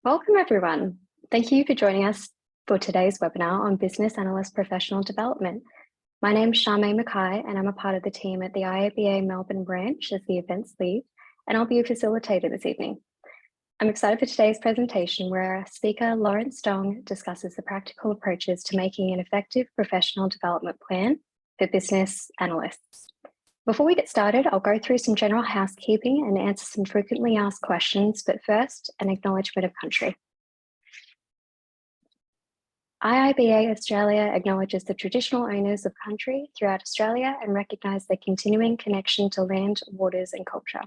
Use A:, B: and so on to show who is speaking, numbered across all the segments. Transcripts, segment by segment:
A: Welcome, everyone. Thank you for joining us for today's webinar on Business Analyst Professional Development. My name is Charmaine Mackay, and I'm a part of the team at the IIBA Melbourne branch as the events lead, and I'll be your facilitator this evening. I'm excited for today's presentation where our speaker, Lawrence Dong, discusses the practical approaches to making an effective professional development plan for business analysts. Before we get started, I'll go through some general housekeeping and answer some frequently asked questions, but first, an acknowledgement of country. IIBA Australia acknowledges the traditional owners of country throughout Australia and recognise their continuing connection to land, waters and culture.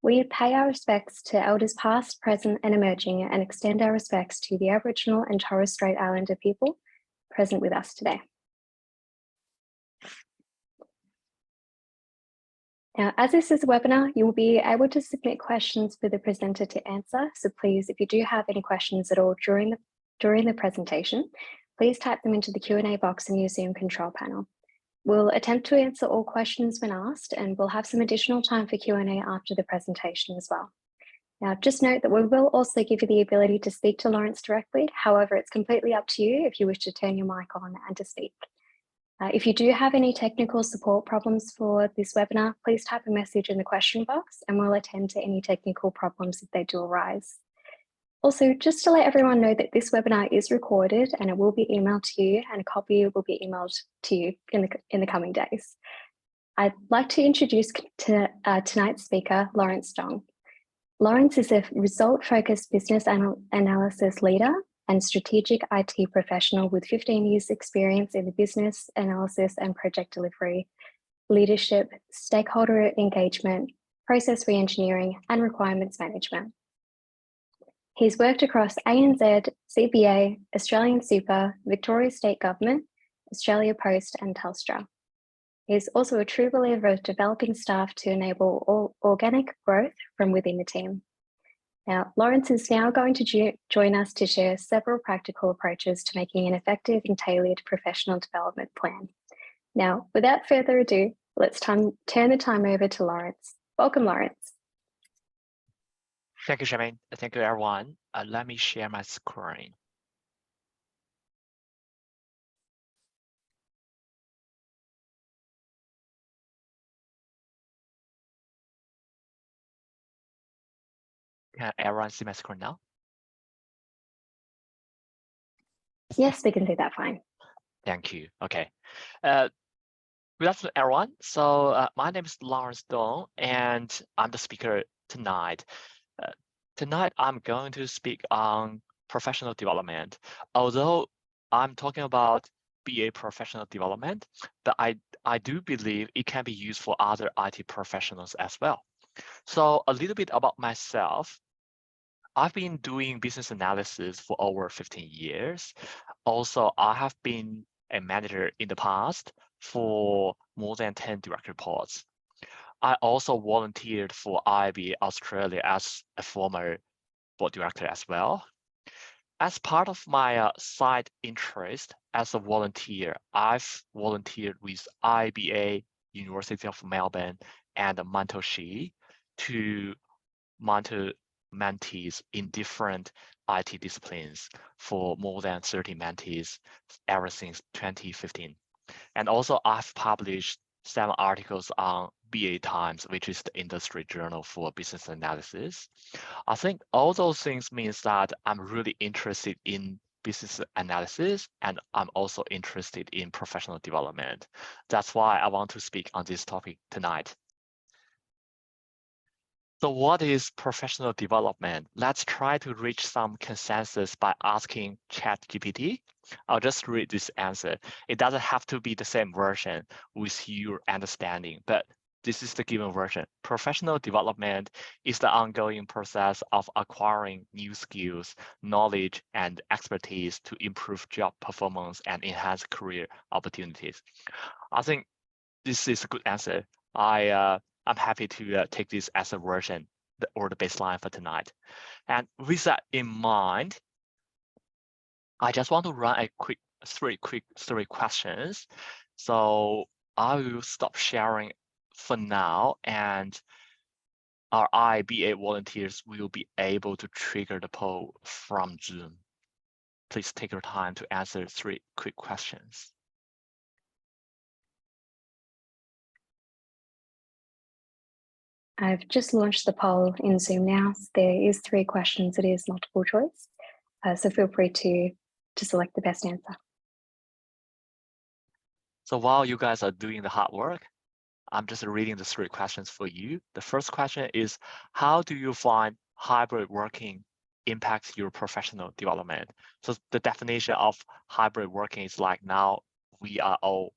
A: We pay our respects to elders past, present and emerging, and extend our respects to the Aboriginal and Torres Strait Islander people present with us today. Now, as this is a webinar, you will be able to submit questions for the presenter to answer. So please, if you do have any questions at all during the presentation, please type them into the Q&A box in your Zoom control panel. We'll attempt to answer all questions when asked, and we'll have some additional time for Q&A after the presentation as well. Now, just note that we will also give you the ability to speak to Lawrence directly. However, it's completely up to you if you wish to turn your mic on and to speak. If you do have any technical support problems for this webinar, please type a message in the question box and we'll attend to any technical problems if they do arise. Also, just to let everyone know that this webinar is recorded and it will be emailed to you, and a copy will be emailed to you in the coming days. I'd like to introduce tonight's speaker, Lawrence Dong. Lawrence is a result-focused business analysis leader and strategic IT professional with 15 years experience in the business analysis and project delivery, leadership, stakeholder engagement, process reengineering, and requirements management. He's worked across ANZ, CBA, AustralianSuper, Victoria State Government, Australia Post and Telstra. He's also a true believer of developing staff to enable organic growth from within the team. Now, Lawrence is now going to join us to share several practical approaches to making an effective and tailored professional development plan. Now, without further ado, let's turn the time over to Lawrence. Welcome, Lawrence.
B: Thank you, Charmaine. Thank you, everyone. Let me share my screen. Can everyone see my screen now?
A: Yes, we can do that fine.
B: Thank you. Okay. Good afternoon, everyone. So my name is Lawrence Dong, and I'm the speaker tonight. Tonight, I'm going to speak on professional development. Although I'm talking about BA professional development, but I do believe it can be used for other IT professionals as well. So a little bit about myself. I've been doing business analysis for over 15 years. Also, I have been a manager in the past for more than 10 direct reports. I also volunteered for IIBA Australia as a former board director as well. As part of my side interest as a volunteer, I've volunteered with IIBA, University of Melbourne, and Mantoshi to mentor mentees in different IT disciplines for more than 30 mentees ever since 2015. And also I've published 7 articles on BA Times, which is the industry journal for business analysis. I think all those things means that I'm really interested in business analysis, and I'm also interested in professional development. That's why I want to speak on this topic tonight. So what is professional development? Let's try to reach some consensus by asking ChatGPT. I'll just read this answer. It doesn't have to be the same version with your understanding, but this is the given version. Professional development is the ongoing process of acquiring new skills, knowledge, and expertise to improve job performance and enhance career opportunities. I think this is a good answer. I'm happy to take this as a version or the baseline for tonight. And with that in mind, I just want to run a three questions. So I will stop sharing for now, and our IIBA volunteers will be able to trigger the poll from Zoom? Please take your time to answer 3 quick questions.
A: I've just launched the poll in Zoom now. There is 3 questions. It is multiple choice. So feel free to select the best answer.
B: So while you guys are doing the hard work, I'm just reading the 3 questions for you. The first question is, how do you find hybrid working impacts your professional development? So the definition of hybrid working is like now we are all,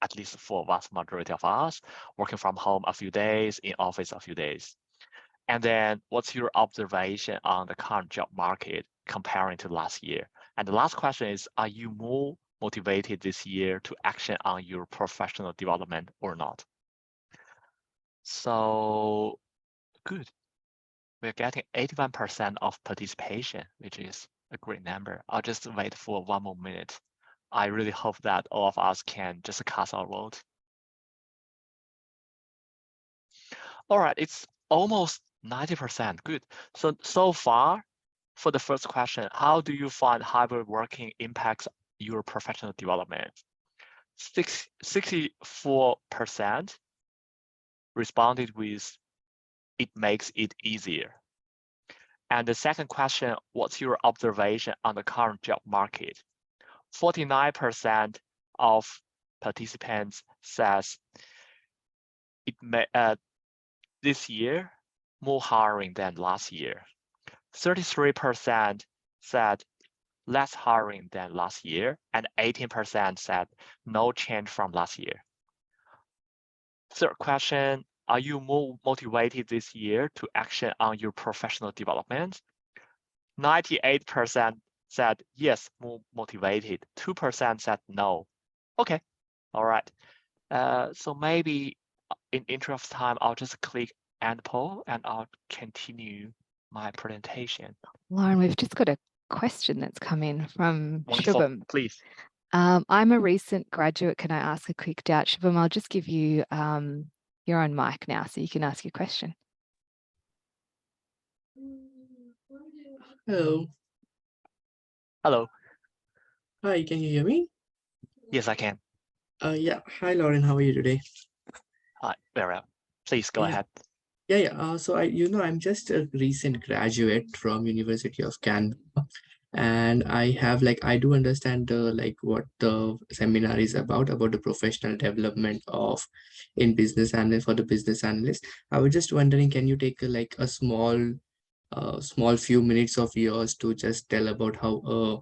B: at least for vast majority of us, working from home a few days, in office a few days. And then what's your observation on the current job market comparing to last year? And the last question is, are you more motivated this year to action on your professional development or not? So good. We're getting 81% of participation, which is a great number. I'll just wait for 1 more minute. I really hope that all of us can just cast our vote. All right, it's almost 90%. Good. So far, for the first question, how do you find hybrid working impacts your professional development? 64% responded with it makes it easier. And the second question, what's your observation on the current job market? 49% of participants says it may this year more hiring than last year. 33% said less hiring than last year, and 18% said no change from last year. Third question, are you more motivated this year to action on your professional development? 98% said yes, more motivated. 2% said no. Okay, all right. So maybe in interest of time, I'll just click end poll and I'll continue my presentation.
C: Lauren, we've just got a question that's come in from
B: Wonderful.
C: Shubham.
B: Please.
C: I'm a recent graduate. Can I ask a quick doubt? Shubham, I'll just give you your own mic now so you can ask your question.
D: Hello.
B: Hello.
D: Hi, can you hear me?
B: Yes, I can.
D: Yeah. Hi, Lauren. How are you today?
B: Hi, very well. Please go ahead.
D: Yeah. So I'm just a recent graduate from University of Canberra, and I do understand what the seminar is about the professional development in business analyst for the business analyst. I was just wondering, can you take a small few minutes of yours to just tell about how a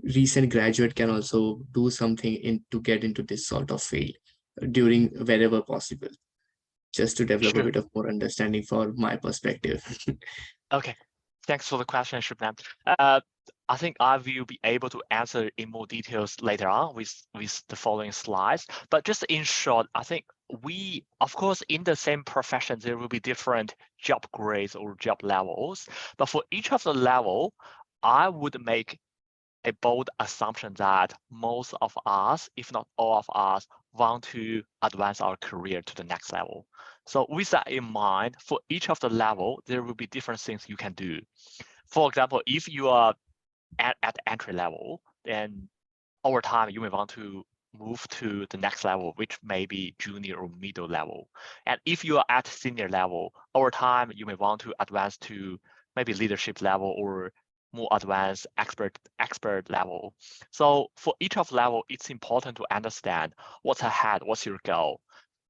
D: recent graduate can also do something to get into this sort of field during wherever possible, just to develop a bit of more understanding for my perspective.
B: Okay, thanks for the question, Shubham. I think I will be able to answer in more details later on with the following slides. But just in short, I think we, of course, in the same profession, there will be different job grades or job levels. But for each of the level, I would make a bold assumption that most of us, if not all of us, want to advance our career to the next level. So with that in mind, for each of the level, there will be different things you can do. For example, if you are at entry level, then over time, you may want to move to the next level, which may be junior or middle level. And if you are at senior level, over time, you may want to advance to maybe leadership level or more advanced expert level. So for each of level, it's important to understand what's ahead, what's your goal.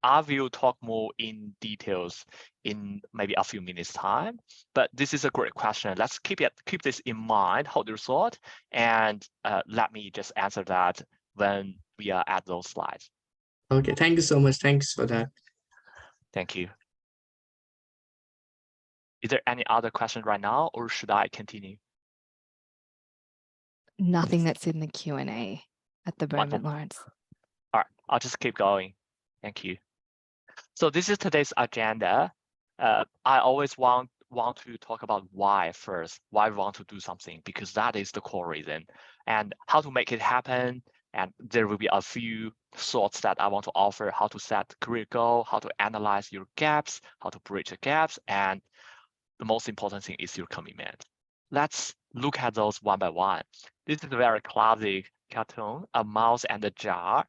B: I will talk more in details in maybe a few minutes time, but this is a great question. Let's keep this in mind, hold your thought, and let me just answer that when we are at those slides.
D: Okay, thank you so much. Thanks for that.
B: Thank you. Is there any other question right now, or should I continue?
C: Nothing that's in the Q&A at the moment, Lawrence.
B: All right, I'll just keep going. Thank you. So this is today's agenda. I always want to talk about why first, why we want to do something, because that is the core reason, and how to make it happen, And there will be a few thoughts that I want to offer: how to set career goal, how to analyze your gaps, how to bridge the gaps, and the most important thing is your commitment. Let's look at those one by one. This is a very classic cartoon, a mouse and a jar.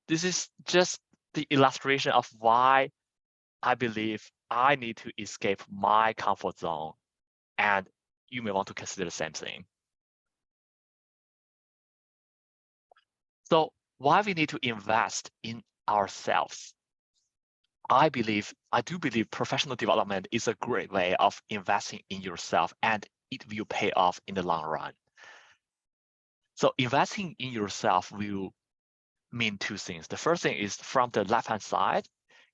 B: This is just the illustration of why I believe I need to escape my comfort zone, and you may want to consider the same thing. So why we need to invest in ourselves? I do believe professional development is a great way of investing in yourself, and it will pay off in the long run. So investing in yourself will mean two things. The first thing is, from the left-hand side,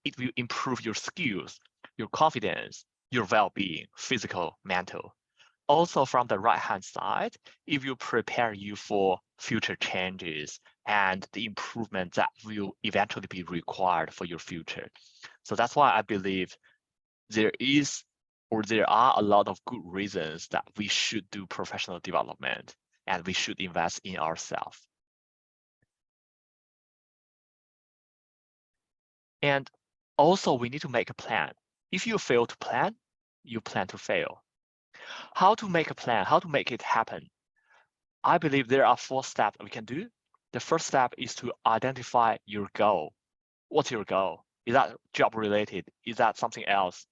B: it will improve your skills, your confidence, your well-being, physical, mental. Also, from the right-hand side, it will prepare you for future changes and the improvement that will eventually be required for your future. So that's why I believe there are a lot of good reasons that we should do professional development and we should invest in ourselves. And also, we need to make a plan. If you fail to plan, you plan to fail. How to make a plan, how to make it happen? I believe there are 4 steps we can do. The first step is to identify your goal. What's your goal? Is that job related? Is that something else?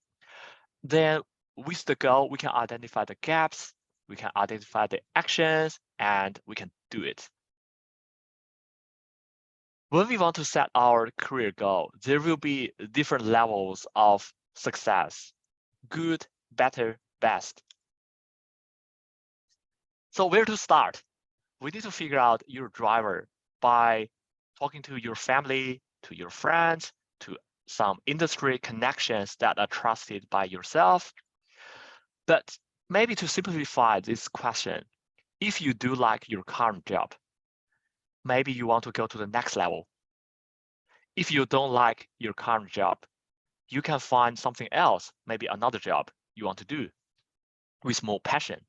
B: Then with the goal, we can identify the gaps, we can identify the actions, and we can do it. When we want to set our career goal, there will be different levels of success: good, better, best. So where to start? We need to figure out your driver by talking to your family, to your friends, to some industry connections that are trusted by yourself. But maybe to simplify this question, if you do like your current job, maybe you want to go to the next level. If you don't like your current job, you can find something else, maybe another job you want to do with more passion.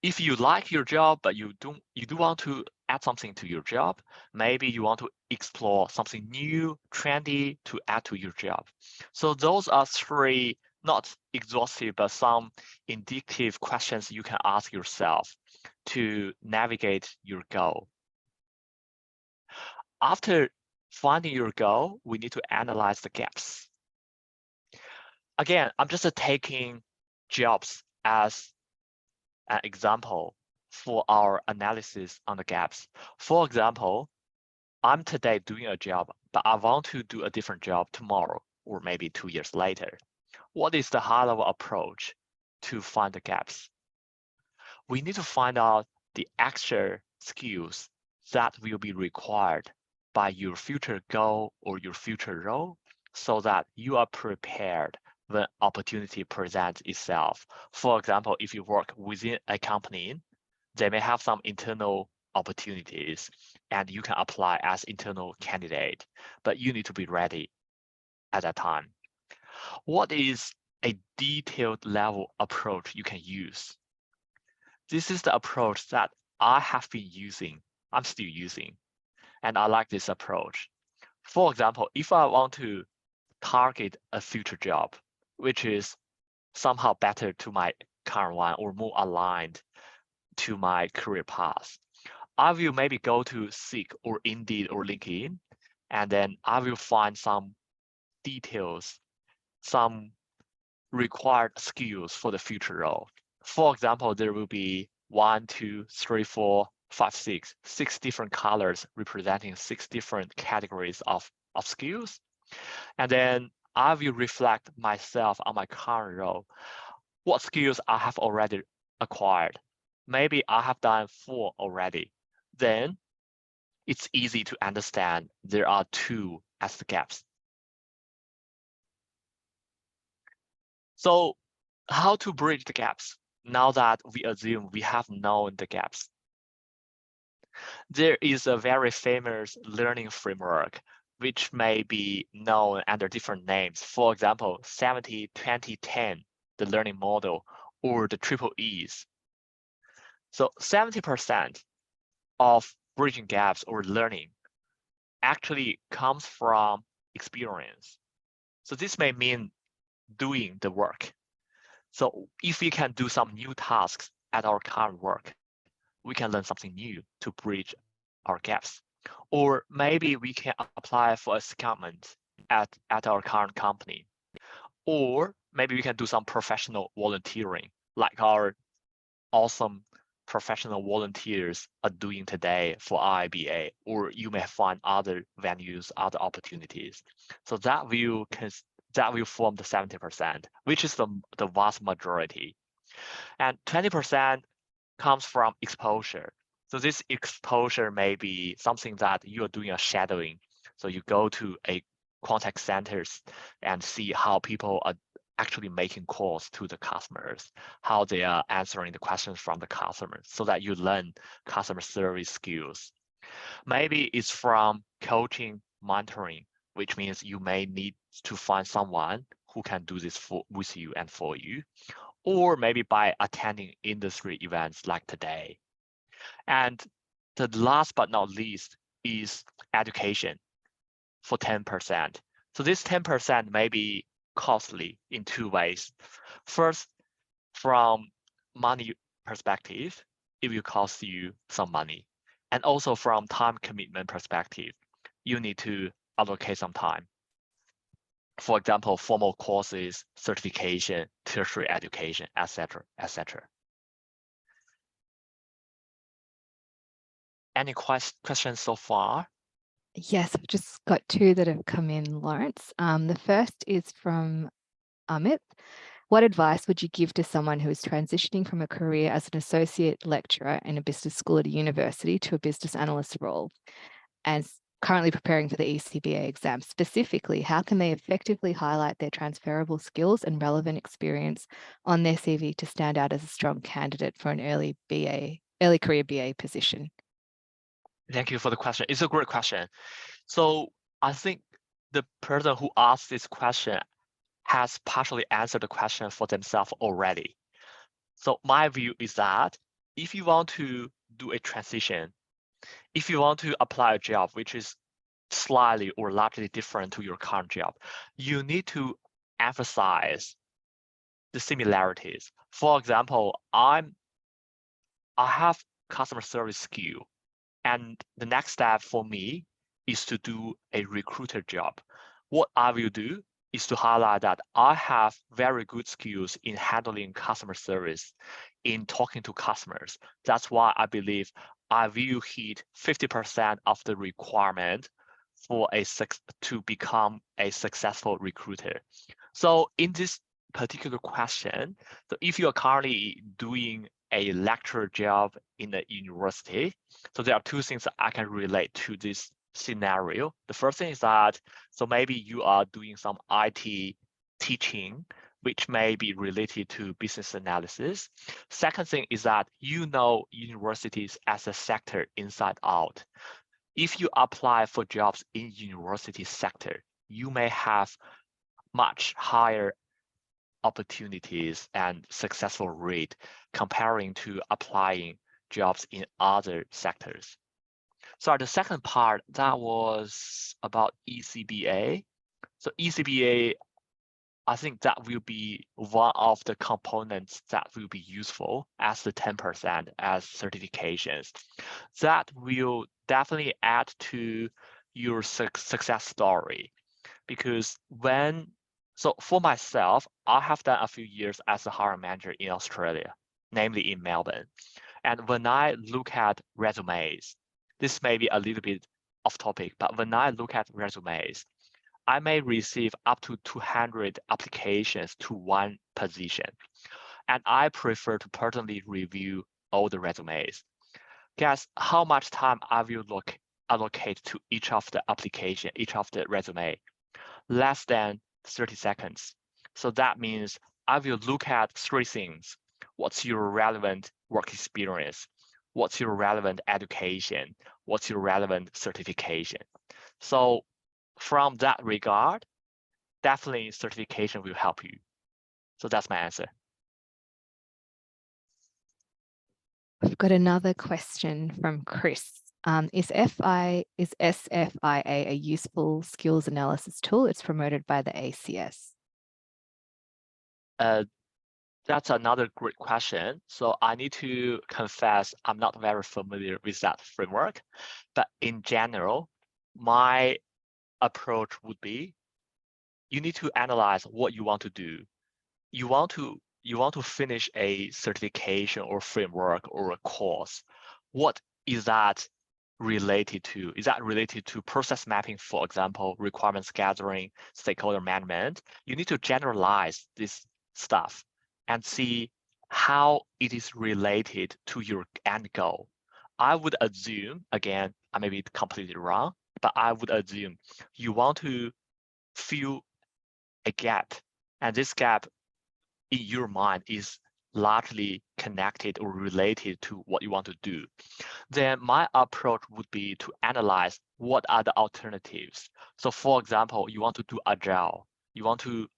B: If you like your job, but you do want to add something to your job, maybe you want to explore something new, trendy to add to your job. So those are 3, not exhaustive, but some indicative questions you can ask yourself to navigate your goal. After finding your goal, we need to analyze the gaps. Again, I'm just taking jobs as an example for our analysis on the gaps. For example, I'm today doing a job, but I want to do a different job tomorrow or maybe 2 years later. What is the high-level approach to find the gaps? We need to find out the extra skills that will be required by your future goal or your future role, so that you are prepared when opportunity presents itself. For example, if you work within a company, they may have some internal opportunities and you can apply as internal candidate, but you need to be ready at that time. What is a detailed level approach you can use? This is the approach that I have been using, I'm still using, and I like this approach. For example, if I want to target a future job, which is somehow better to my current one or more aligned to my career path, I will maybe go to Seek or Indeed or LinkedIn, and then I will find some details, some required skills for the future role. For example, there will be 1, 2, 3, 4, 5, 6 different colors representing 6 different categories of skills. And then I will reflect myself on my current role. What skills I have already acquired? Maybe I have done 4 already. Then it's easy to understand there are 2 as the gaps. So how to bridge the gaps now that we assume we have known the gaps? There is a very famous learning framework which may be known under different names. For example, 70, 20, 10, the learning model, or the triple E's. So 70% of bridging gaps or learning actually comes from experience. So this may mean doing the work. So if we can do some new tasks at our current work, we can learn something new to bridge our gaps. Or maybe we can apply for a secondment at our current company. Or maybe we can do some professional volunteering, like our awesome professional volunteers are doing today for IIBA, or you may find other venues, other opportunities. So that will form the 70%, which is the vast majority. And 20% comes from exposure. So this exposure may be something that you are doing a shadowing. So you go to a contact centers and see how people are actually making calls to the customers, how they are answering the questions from the customers, so that you learn customer service skills. Maybe it's from coaching, mentoring, which means you may need to find someone who can do this with you and for you, or maybe by attending industry events like today. And the last but not least is education for 10%. So this 10% may be costly in two ways. First, from money perspective, it will cost you some money. And also from time commitment perspective, you need to allocate some time. For example, formal courses, certification, tertiary education, etc., etc. Any questions so far?
C: Yes, I've just got two that have come in, Lawrence. The first is from Amit. What advice would you give to someone who is transitioning from a career as an associate lecturer in a business school at a university to a business analyst role and currently preparing for the IIBA exam? Specifically, how can they effectively highlight their transferable skills and relevant experience on their CV to stand out as a strong candidate for an early career BA position?
B: Thank you for the question. It's a great question. So I think the person who asked this question has partially answered the question for themselves already. So my view is that if you want to do a transition, if you want to apply a job which is slightly or largely different to your current job, you need to emphasize the similarities. For example, I have customer service skill, and the next step for me is to do a recruiter job. What I will do is to highlight that I have very good skills in handling customer service, in talking to customers. That's why I believe I will hit 50% of the requirement for to become a successful recruiter. So in this particular question, so if you are currently doing a lecturer job in a university, so there are two things that I can relate to this scenario. The first thing is that, so maybe you are doing some IT teaching, which may be related to business analysis. Second thing is that you know universities as a sector inside out. If you apply for jobs in university sector, you may have much higher opportunities and successful rate comparing to applying jobs in other sectors. So the second part, that was about IIBA. So IIBA, I think that will be one of the components that will be useful as the 10% as certifications. That will definitely add to your success story, because so for myself, I have done a few years as a hiring manager in Australia, namely in Melbourne. And when I look at resumes, this may be a little bit off topic, but when I look at resumes, I may receive up to 200 applications to one position. And I prefer to personally review all the resumes. Guess how much time I will allocate to each of the application, each of the resume? Less than 30 seconds. So that means I will look at three things. What's your relevant work experience? What's your relevant education? What's your relevant certification? So from that regard, definitely certification will help you. So that's my answer.
C: We've got another question from Chris. Is SFIA a useful skills analysis tool? It's promoted by the ACS.
B: That's another great question. So I need to confess, I'm not very familiar with that framework, but in general, my approach would be, you need to analyze what you want to do. You want to finish a certification or framework or a course. What is that related to? Is that related to process mapping, for example, requirements gathering, stakeholder management? You need to generalize this stuff and see how it is related to your end goal. I would assume, again, I may be completely wrong, but I would assume you want to fill a gap, and this gap in your mind is largely connected or related to what you want to do. Then my approach would be to analyze what are the alternatives. So for example, you want to do agile. You want to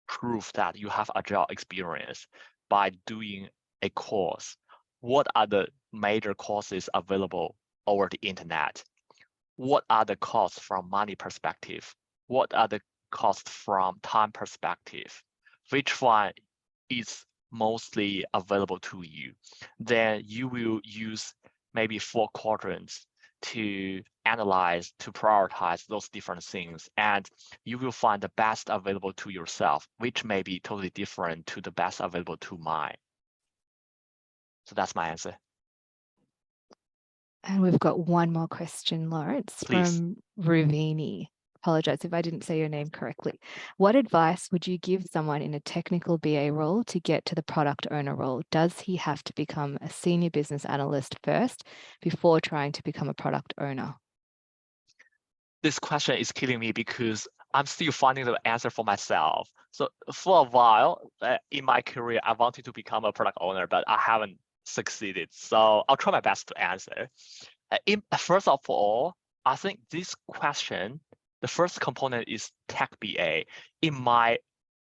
B: prove that you have agile experience by doing a course. What are the major courses available over the internet? What are the costs from money perspective? What are the costs from time perspective? Which one is mostly available to you? Then you will use maybe 4 quadrants to analyze, to prioritize those different things, and you will find the best available to yourself, which may be totally different to the best available to mine. So that's my answer.
C: And we've got one more question, Lawrence,
B: Please.
C: from Ruvini. Apologize if I didn't say your name correctly. What advice would you give someone in a technical BA role to get to the product owner role? Does he have to become a senior business analyst first before trying to become a product owner?
B: This question is killing me because I'm still finding the answer for myself. So for a while in my career, I wanted to become a product owner, but I haven't succeeded. So I'll try my best to answer. First of all, I think this question, the first component is tech BA. In my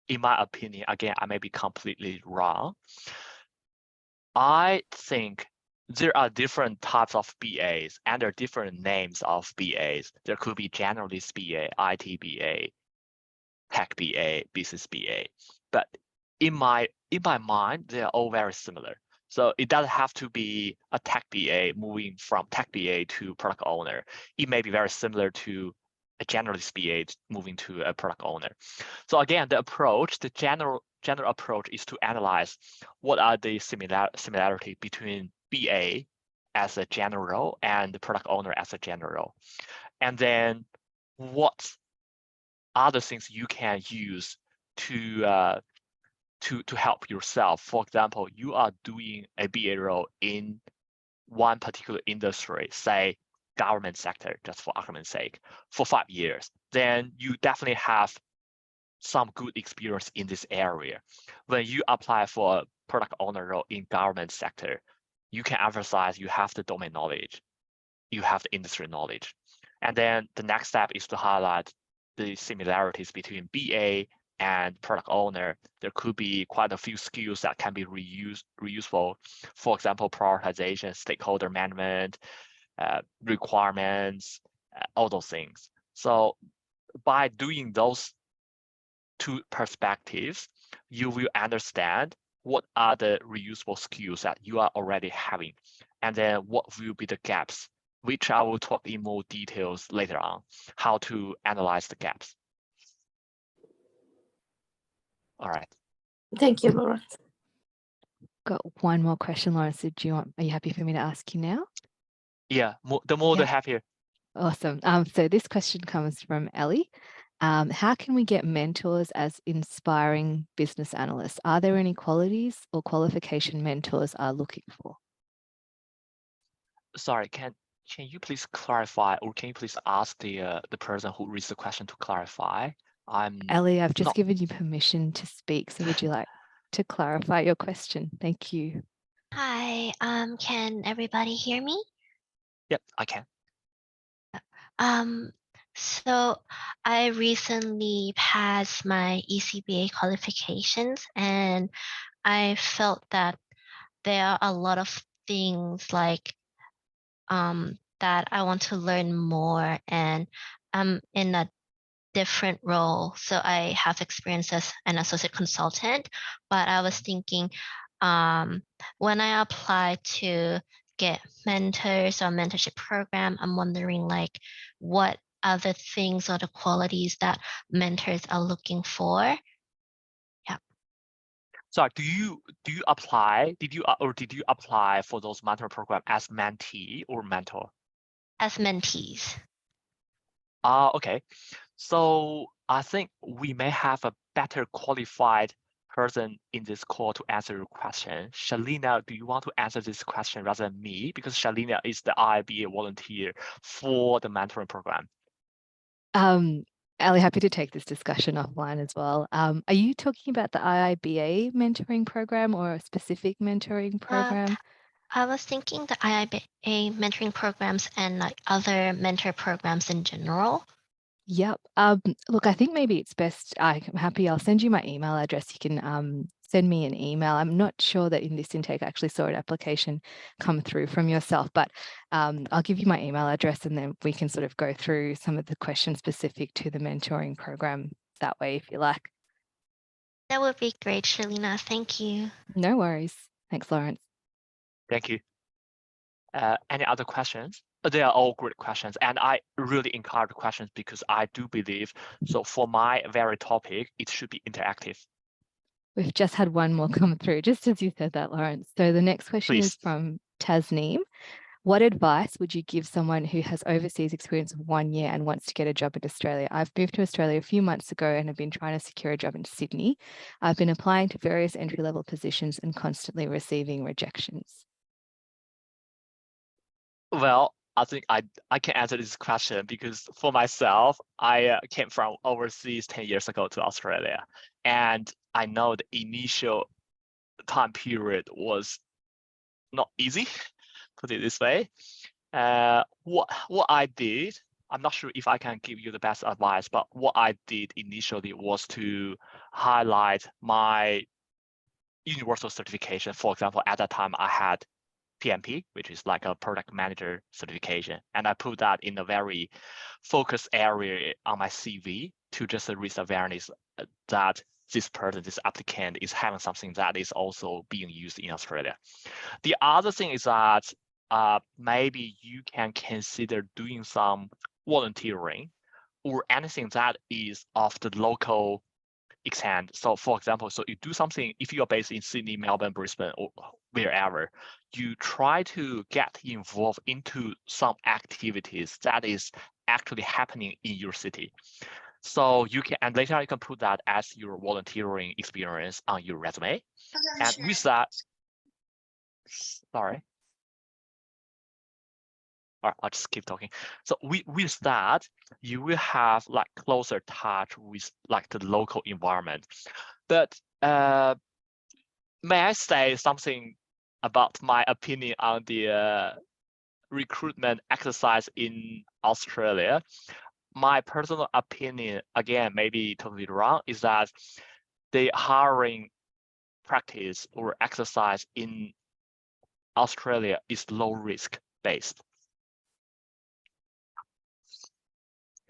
B: opinion, again, I may be completely wrong. I think there are different types of BAs and there are different names of BAs. There could be generalist BA, IT BA, tech BA, business BA. But in my mind, they are all very similar. So it doesn't have to be a tech BA moving from tech BA to product owner. It may be very similar to a generalist BA moving to a product owner. So again, the approach, the general approach is to analyze what are the similarity between BA as a general and the product owner as a general. And then what other things you can use to help yourself. For example, you are doing a BA role in one particular industry, say government sector, just for argument's sake, for 5 years, then you definitely have some good experience in this area. When you apply for a product owner role in government sector, you can emphasize you have the domain knowledge, you have the industry knowledge. And then the next step is to highlight the similarities between BA and product owner. There could be quite a few skills that can be reuseful. For example, prioritization, stakeholder management, requirements, all those things. So by doing those 2 perspectives, you will understand what are the reusable skills that you are already having, and then what will be the gaps, which I will talk in more details later on, how to analyze the gaps. All right.
E: Thank you, Lawrence.
C: Got one more question, Lawrence. Are you happy for me to ask you now?
B: Yeah, the happier.
C: Awesome. So this question comes from Ellie. How can we get mentors as inspiring business analysts? Are there any qualities or qualification mentors are looking for?
B: Sorry, can you please clarify, or can you please ask the person who raised the question to clarify?
C: Ellie, I've just given you permission to speak. So would you like to clarify your question? Thank you.
F: Hi, can everybody hear me?
B: Yep, I can.
F: So I recently passed my IIBA qualifications, and I felt that there are a lot of things like that I want to learn more, and I'm in a different role. So I have experience as an associate consultant, but I was thinking when I apply to get mentors or mentorship program, I'm wondering like what other things or the qualities that mentors are looking for.
B: So do you apply? Did you apply for those mentor program as mentee or mentor?
F: As mentees.
B: Okay. So I think we may have a better qualified person in this call to answer your question. Shalina, do you want to answer this question rather than me? Because Shalina is the IIBA volunteer for the mentoring program.
C: Ali, happy to take this discussion offline as well. Are you talking about the IIBA mentoring program or a specific mentoring program?
F: I was thinking the IIBA mentoring programs and like other mentor programs in general.
C: Yep. Look, I think maybe it's best. I'm happy. I'll send you my email address. You can send me an email. I'm not sure that in this intake I actually saw an application come through from yourself, but I'll give you my email address and then we can sort of go through some of the questions specific to the mentoring program that way, if you like.
F: That would be great, Shalina. Thank you.
C: No worries. Thanks, Lawrence.
B: Thank you. Any other questions? They are all great questions, and I really encourage questions because I do believe, so for my very topic, it should be interactive.
C: We've just had one more come through, just as you said that, Lawrence. So the next question
B: Please.
C: is from Tasneem. What advice would you give someone who has overseas experience of 1 year and wants to get a job in Australia? I've moved to Australia a few months ago and have been trying to secure a job in Sydney. I've been applying to various entry-level positions and constantly receiving rejections.
B: Well, I think I can answer this question because for myself, I came from overseas 10 years ago to Australia, and I know the initial time period was not easy, put it this way. What I did, I'm not sure if I can give you the best advice, but what I did initially was to highlight my universal certification. For example, at that time I had PMP, which is like a product manager certification. And I put that in a very focused area on my CV to just raise awareness that this person, this applicant is having something that is also being used in Australia. The other thing is that maybe you can consider doing some volunteering or anything that is of the local extent. So for example, so you do something, if you are based in Sydney, Melbourne, Brisbane, or wherever, you try to get involved into some activities that is actually happening in your city. So you can, and later you can put that as your volunteering experience on your resume. And with that, sorry. All right, I'll just keep talking. So with that, you will have like closer touch with like the local environment. But may I say something about my opinion on the recruitment exercise in Australia? My personal opinion, again, maybe totally wrong, is that the hiring practice or exercise in Australia is low risk based.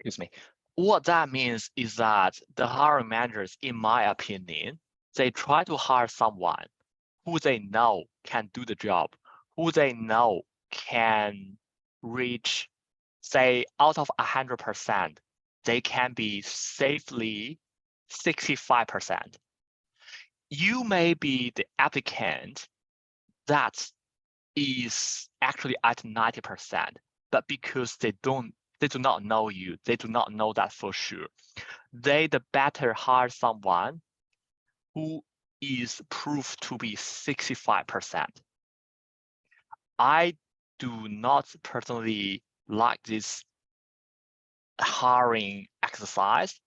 B: Excuse me. What that means is that the hiring managers, in my opinion, they try to hire someone who they know can do the job, who they know can reach, say, out of 100%, they can be safely 65%. You may be the applicant that is actually at 90%, but because they do not know you, they do not know that for sure. They better hire someone who is proved to be 65%. I do not personally like this hiring exercise,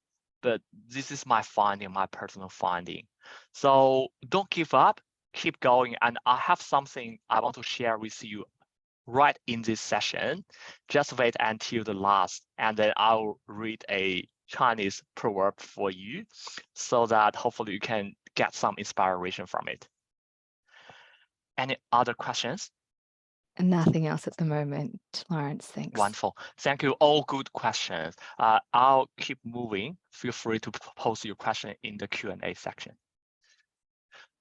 B: but this is my finding, my personal finding. So don't give up, keep going. And I have something I want to share with you right in this session. Just wait until the last, and then I'll read a Chinese proverb for you so that hopefully you can get some inspiration from it. Any other questions?
C: Nothing else at the moment, Lawrence. Thanks.
B: Wonderful. Thank you. All good questions. I'll keep moving. Feel free to post your question in the Q&A section.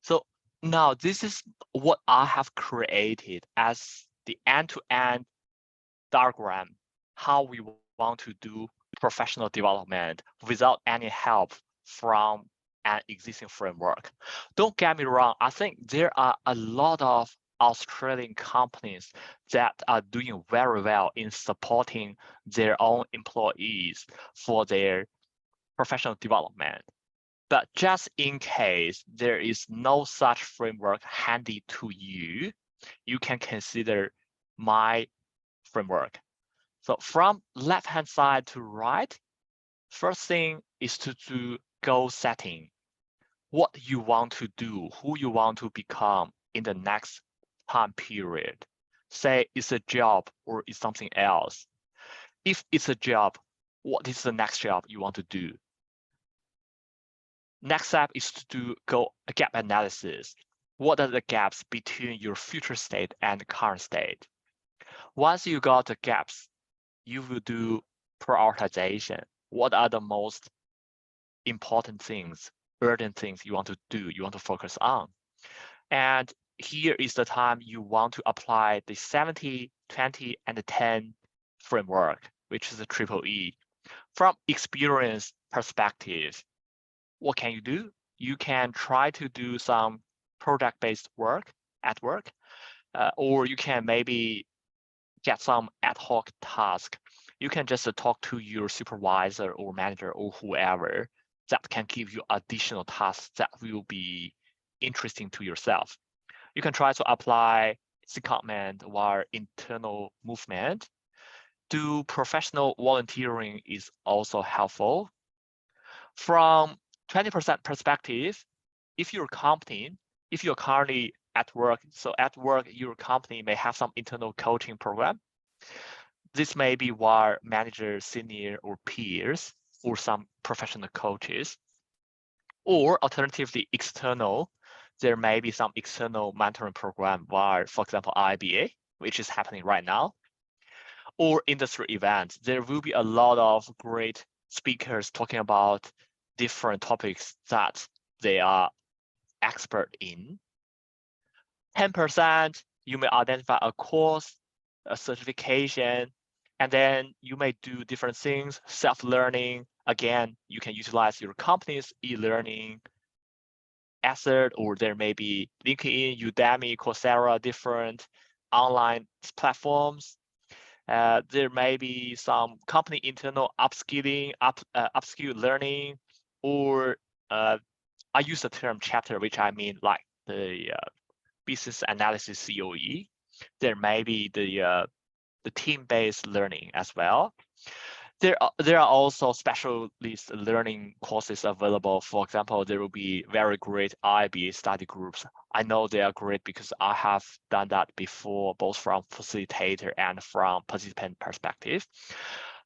B: So now this is what I have created as the end-to-end diagram, how we want to do professional development without any help from an existing framework. Don't get me wrong, I think there are a lot of Australian companies that are doing very well in supporting their own employees for their professional development. But just in case there is no such framework handy to you, you can consider my framework. So from left-hand side to right, first thing is to do goal setting. What you want to do, who you want to become in the next time period. Say it's a job or it's something else. If it's a job, what is the next job you want to do? Next step is to do gap analysis. What are the gaps between your future state and current state? Once you got the gaps, you will do prioritization. What are the most important things, urgent things you want to do, you want to focus on? And here is the time you want to apply the 70, 20, and 10 framework, which is the EEE. From experience perspective, what can you do? You can try to do some project-based work at work, or you can maybe get some ad hoc task. You can just talk to your supervisor or manager or whoever that can give you additional tasks that will be interesting to yourself. You can try to apply secondment or internal movement. Do professional volunteering is also helpful. From 20% perspective, if you're currently at work, so at work, your company may have some internal coaching program. This may be where managers, senior, or peers, or some professional coaches, or alternatively external. There may be some external mentoring program where, for example, IIBA, which is happening right now, or industry events. There will be a lot of great speakers talking about different topics that they are expert in. 10%, you may identify a course, a certification, and then you may do different things, self-learning. Again, you can utilize your company's e-learning asset, or there may be LinkedIn, Udemy, Coursera, different online platforms. There may be some company internal upskilling, upskill learning, or I use the term chapter, which I mean like the business analysis COE. There may be the team-based learning as well. There are also specialist learning courses available. For example, there will be very great IIBA study groups. I know they are great because I have done that before, both from facilitator and from participant perspective.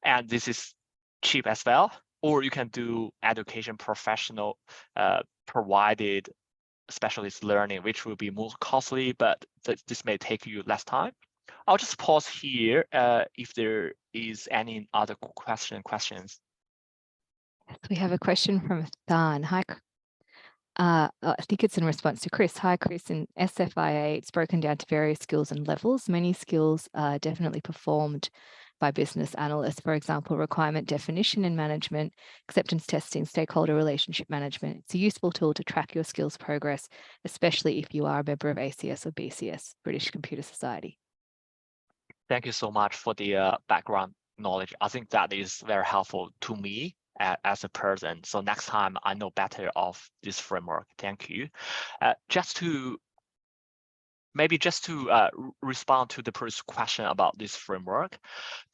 B: And this is cheap as well. Or you can do education professional provided specialist learning, which will be more costly, but this may take you less time. I'll just pause here if there is any other questions.
C: We have a question from Than. Hi, I think it's in response to Chris. Hi, Chris. In SFIA, it's broken down to various skills and levels. Many skills are definitely performed by business analysts. For example, requirement definition and management, acceptance testing, stakeholder relationship management. It's a useful tool to track your skills progress, especially if you are a member of ACS or BCS, British Computer Society.
B: Thank you so much for the background knowledge. I think that is very helpful to me as a person. So next time I know better of this framework. Thank you. Just to respond to the previous question about this framework,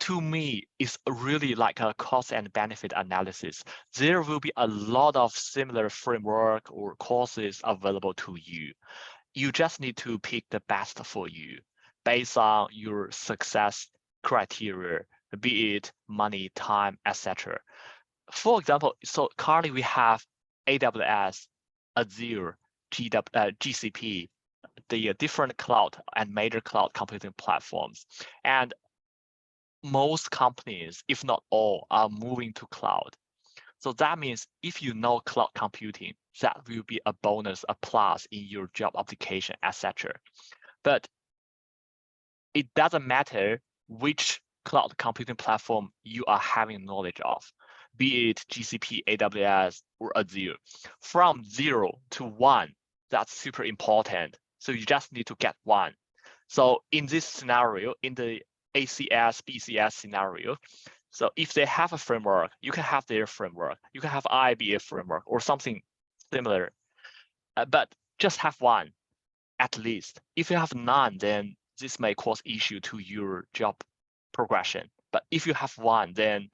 B: to me, it's really like a cost and benefit analysis. There will be a lot of similar framework or courses available to you. You just need to pick the best for you based on your success criteria, be it money, time, etc. For example, so currently we have AWS, Azure, GCP, the different cloud and major cloud computing platforms. And most companies, if not all, are moving to cloud. So that means if you know cloud computing, that will be a bonus, a plus in your job application, etc. But it doesn't matter which cloud computing platform you are having knowledge of, be it GCP, AWS, or Azure. From 0 to 1, that's super important. So you just need to get one. So in this scenario, in the ACS, BCS scenario, so if they have a framework, you can have their framework. You can have IIBA framework or something similar, but just have one at least. If you have none, then this may cause issue to your job progression. But if you have one, then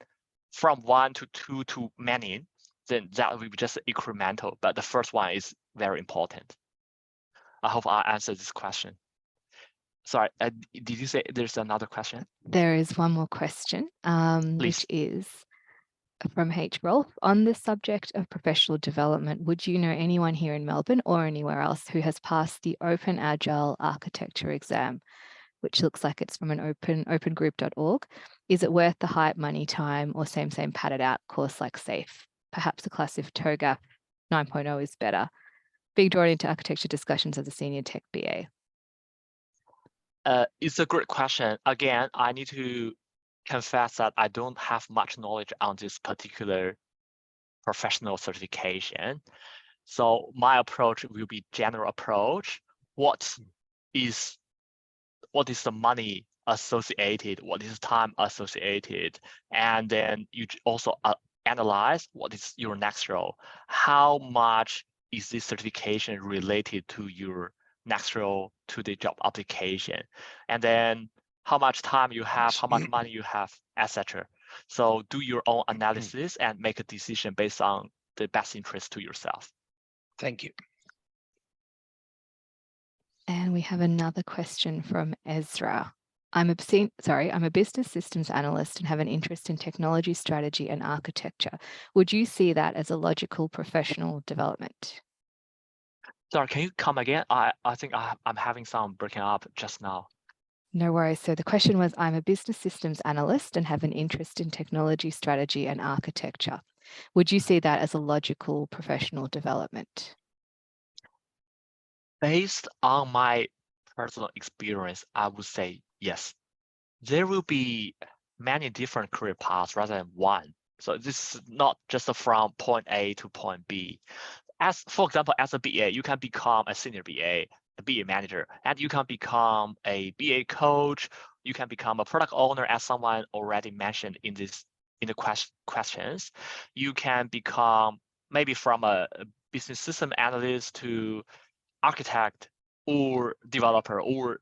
B: from 1 to 2 to many, then that will be just incremental. But the first one is very important. I hope I answered this question. Sorry, did you say there's another question?
C: There is one more question, which is from H. Rolf. On the subject of professional development, would you know anyone here in Melbourne or anywhere else who has passed the Open Agile Architecture exam, which looks like it's from an opengroup.org? Is it worth the hype, money, time, or same padded out course like SAFE? Perhaps a class of TOGAF 9.0 is better. Being drawn into architecture discussions as a senior tech BA.
B: It's a great question. Again, I need to confess that I don't have much knowledge on this particular professional certification. So my approach will be general approach. What is the money associated? What is time associated? And then you also analyze what is your next role. How much is this certification related to your next role, to the job application? And then how much time you have, how much money you have, etc. So do your own analysis and make a decision based on the best interest to yourself.
E: Thank you.
C: And we have another question from Ezra. I'm a business systems analyst and have an interest in technology strategy and architecture. Would you see that as a logical professional development?
B: Sorry, can you come again? I think I'm having some breaking up just now.
C: No worries. So the question was, I'm a business systems analyst and have an interest in technology strategy and architecture. Would you see that as a logical professional development?
B: Based on my personal experience, I would say yes. There will be many different career paths rather than one. So this is not just from point A to point B. As for example, as a BA, you can become a senior BA, a BA manager, and you can become a BA coach. You can become a product owner, as someone already mentioned in the questions. You can become maybe from a business system analyst to architect or developer, or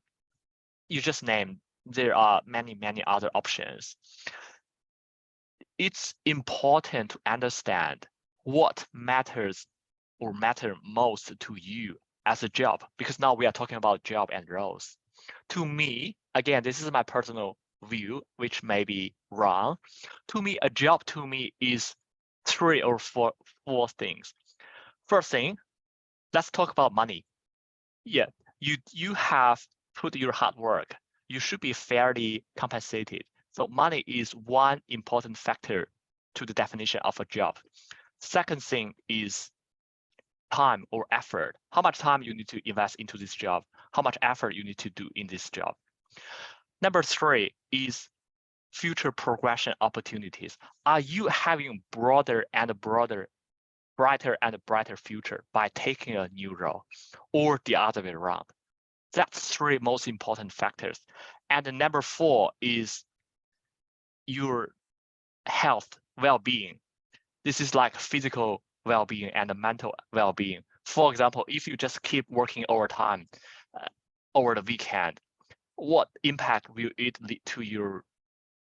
B: you just name. There are many other options. It's important to understand what matters or matter most to you as a job, because now we are talking about job and roles. To me, again, this is my personal view, which may be wrong. To me, a job to me is 3 or 4 things. First thing, let's talk about money. Yeah, you have put your hard work. You should be fairly compensated. So money is one important factor to the definition of a job. Second thing is time or effort. How much time you need to invest into this job? How much effort you need to do in this job? Number 3 is future progression opportunities. Are you having broader and broader, brighter and brighter future by taking a new role, or the other way around? That's 3 most important factors. And the number 4 is your health, well-being. This is like physical well-being and mental well-being. For example, if you just keep working overtime over the weekend, what impact will it lead to your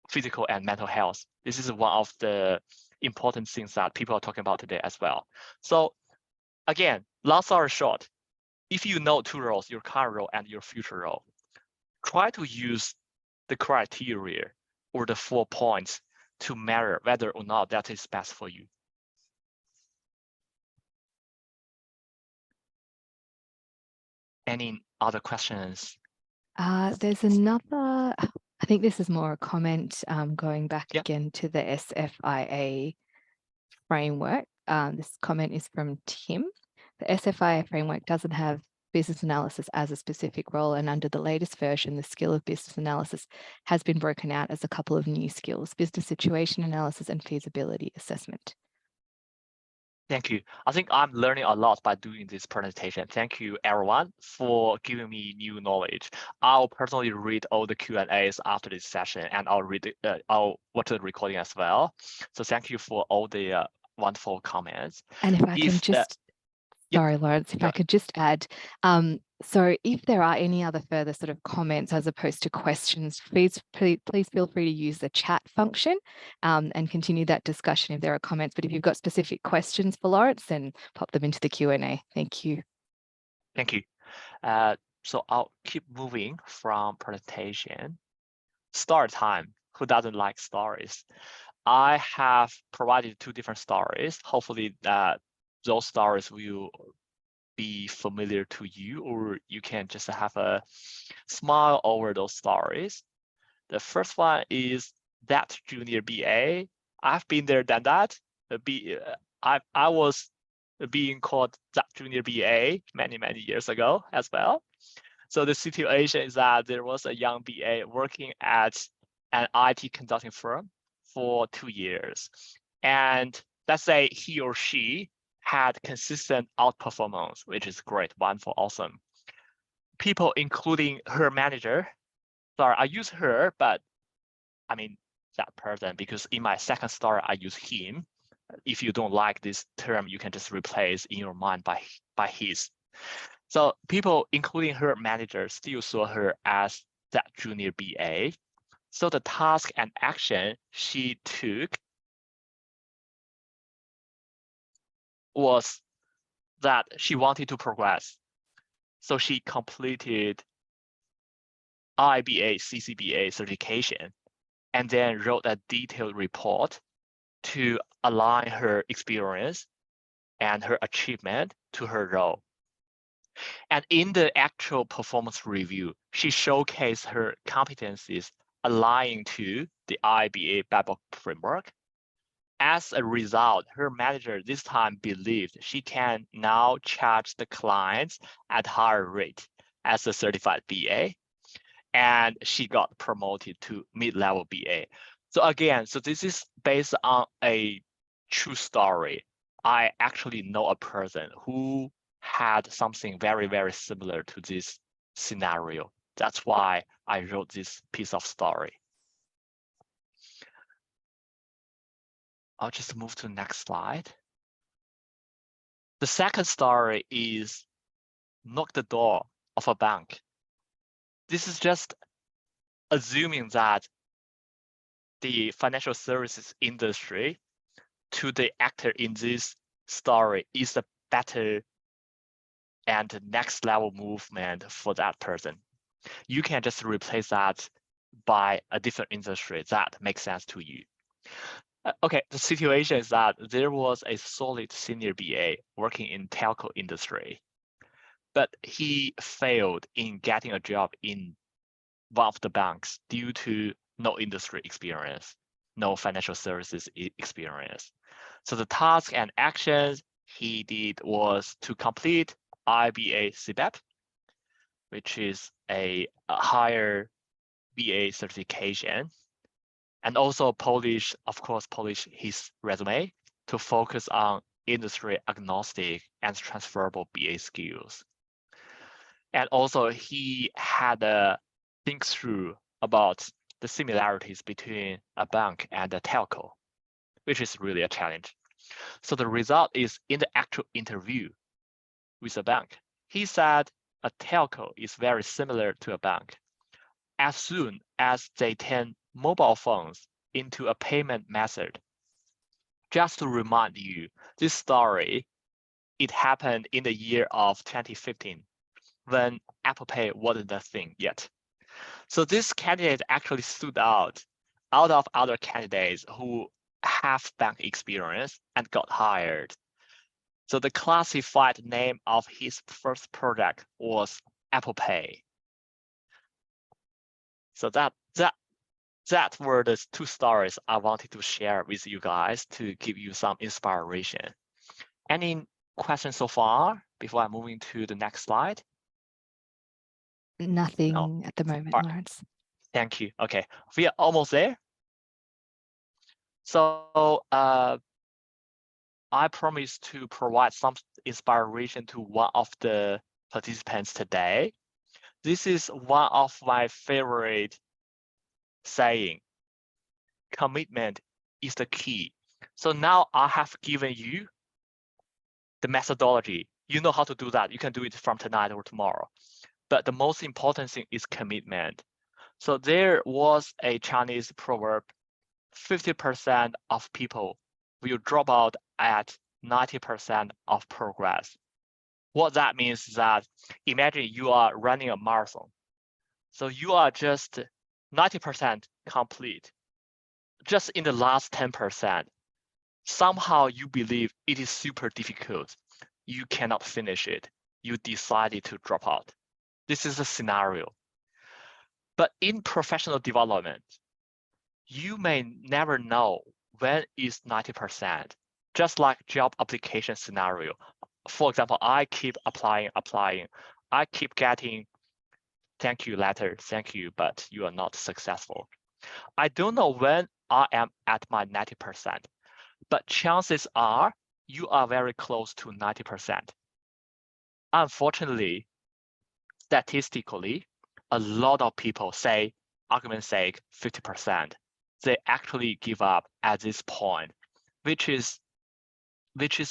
B: physical and mental health? This is one of the important things that people are talking about today as well. So again, long story short, if you know 2 roles, your current role and your future role, try to use the criteria or the 4 points to measure whether or not that is best for you. Any other questions?
C: There's another, I think this is more a comment going back
B: Yeah.
C: again to the SFIA framework. This comment is from Tim. The SFIA framework doesn't have business analysis as a specific role, and under the latest version, the skill of business analysis has been broken out as a couple of new skills: business situation analysis and feasibility assessment.
B: Thank you. I think I'm learning a lot by doing this presentation. Thank you, everyone, for giving me new knowledge. I'll personally read all the Q&As after this session, and I'll watch the recording as well. So thank you for all the wonderful comments.
C: And if I can just, sorry, Lawrence, if I could just add, so if there are any other further sort of comments as opposed to questions, please feel free to use the chat function and continue that discussion if there are comments. But if you've got specific questions for Lawrence, then pop them into the Q&A. Thank you.
B: Thank you. So I'll keep moving from presentation. Story time. Who doesn't like stories? I have provided 2 different stories. Hopefully those stories will be familiar to you, or you can just have a smile over those stories. The first one is that junior BA. I've been there, done that. I was being called that junior BA many years ago as well. So the situation is that there was a young BA working at an IT consulting firm for 2 years, and let's say he or she had consistent outperformance, which is great, wonderful, awesome. People, including her manager, sorry, I use her, but I mean that person, because in my second story, I use him. If you don't like this term, you can just replace in your mind by his. So people, including her manager, still saw her as that junior BA. So the task and action she took was that she wanted to progress. So she completed IIBA CCBA certification and then wrote a detailed report to align her experience and her achievement to her role. And in the actual performance review, she showcased her competencies aligning to the IIBA Babel framework. As a result, her manager this time believed she can now charge the clients at higher rate as a certified BA, and she got promoted to mid-level BA. So again, so this is based on a true story. I actually know a person who had something very similar to this scenario. That's why I wrote this piece of story. I'll just move to the next slide. The second story is knock the door of a bank. This is just assuming that the financial services industry to the actor in this story is a better and next level movement for that person. You can just replace that by a different industry that makes sense to you. Okay, the situation is that there was a solid senior BA working in telco industry, but he failed in getting a job in one of the banks due to no industry experience, no financial services experience. So the task and actions he did was to complete IIBA CBAP, which is a higher BA certification, and also polish his resume to focus on industry agnostic and transferable BA skills. And also he had a think through about the similarities between a bank and a telco, which is really a challenge. So the result is in the actual interview with a bank, he said a telco is very similar to a bank. As soon as they turn mobile phones into a payment method. Just to remind you, this story, it happened in the year of 2015 when Apple Pay wasn't a thing yet. So this candidate actually stood out of other candidates who have bank experience and got hired. So the classified name of his first project was Apple Pay. So that were the two stories I wanted to share with you guys to give you some inspiration. Any questions so far before I'm moving to the next slide?
C: Nothing at the moment,
B: All right.
C: Lawrence.
B: Thank you. Okay, we are almost there. So I promise to provide some inspiration to one of the participants today. This is one of my favorite saying. Commitment is the key. So now I have given you the methodology. You know how to do that. You can do it from tonight or tomorrow. But the most important thing is commitment. So there was a Chinese proverb, 50% of people will drop out at 90% of progress. What that means is that imagine you are running a marathon. So you are just 90% complete. Just in the last 10%, somehow you believe it is super difficult. You cannot finish it. You decided to drop out. This is a scenario. But in professional development, you may never know when is 90%, just like job application scenario. For example, I keep applying. I keep getting thank you letter, thank you, but you are not successful. I don't know when I am at my 90%, but chances are you are very close to 90%. Unfortunately, statistically, a lot of people say, argument's sake, 50%. They actually give up at this point, which is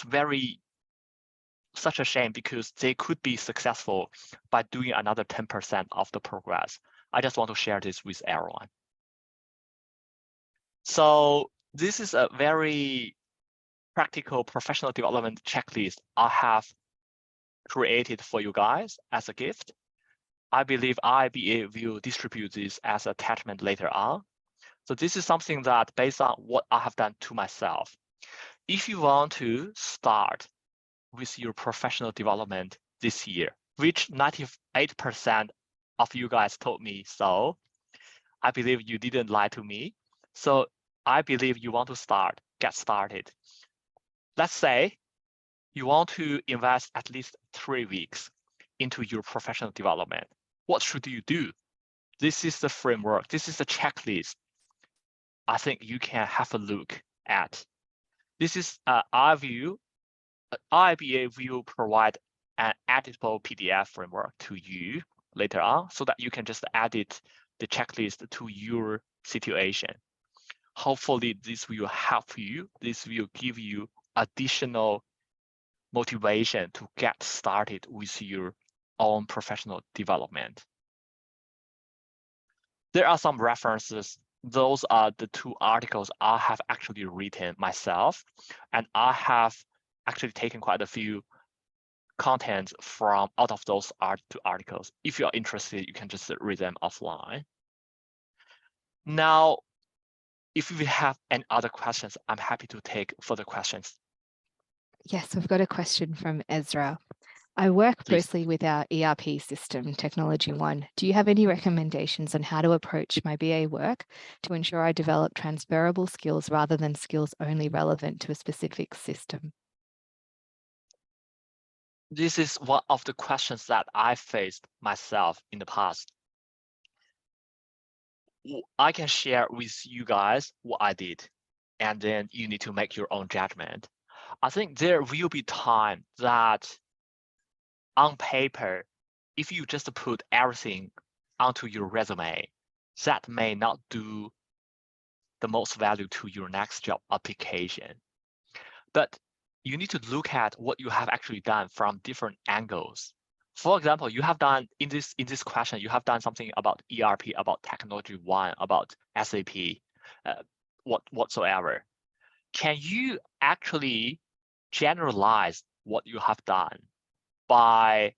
B: very such a shame because they could be successful by doing another 10% of the progress. I just want to share this with everyone. So this is a very practical professional development checklist I have created for you guys as a gift. I believe IIBA will distribute this as an attachment later on. So this is something that based on what I have done to myself. If you want to start with your professional development this year, which 98% of you guys told me so, I believe you didn't lie to me. So I believe you want to get started. Let's say you want to invest at least 3 weeks into your professional development. What should you do? This is the framework. This is the checklist I think you can have a look at. This is IIBA will provide an editable PDF framework to you later on so that you can just edit the checklist to your situation. Hopefully this will help you. This will give you additional motivation to get started with your own professional development. There are some references. Those are the 2 articles I have actually written myself, and I have actually taken quite a few contents from out of those 2 articles. If you are interested, you can just read them offline. Now, if we have any other questions, I'm happy to take further questions.
C: Yes, we've got a question from Ezra. I work
B: Please.
C: closely with our ERP system, Technology One. Do you have any recommendations on how to approach my BA work to ensure I develop transferable skills rather than skills only relevant to a specific system?
B: This is one of the questions that I faced myself in the past. I can share with you guys what I did, and then you need to make your own judgment. I think there will be time that on paper, if you just put everything onto your resume, that may not do the most value to your next job application. But you need to look at what you have actually done from different angles. For example, you have done in this question, you have done something about ERP, about Technology One, about SAP, whatsoever. Can you actually generalize what you have done by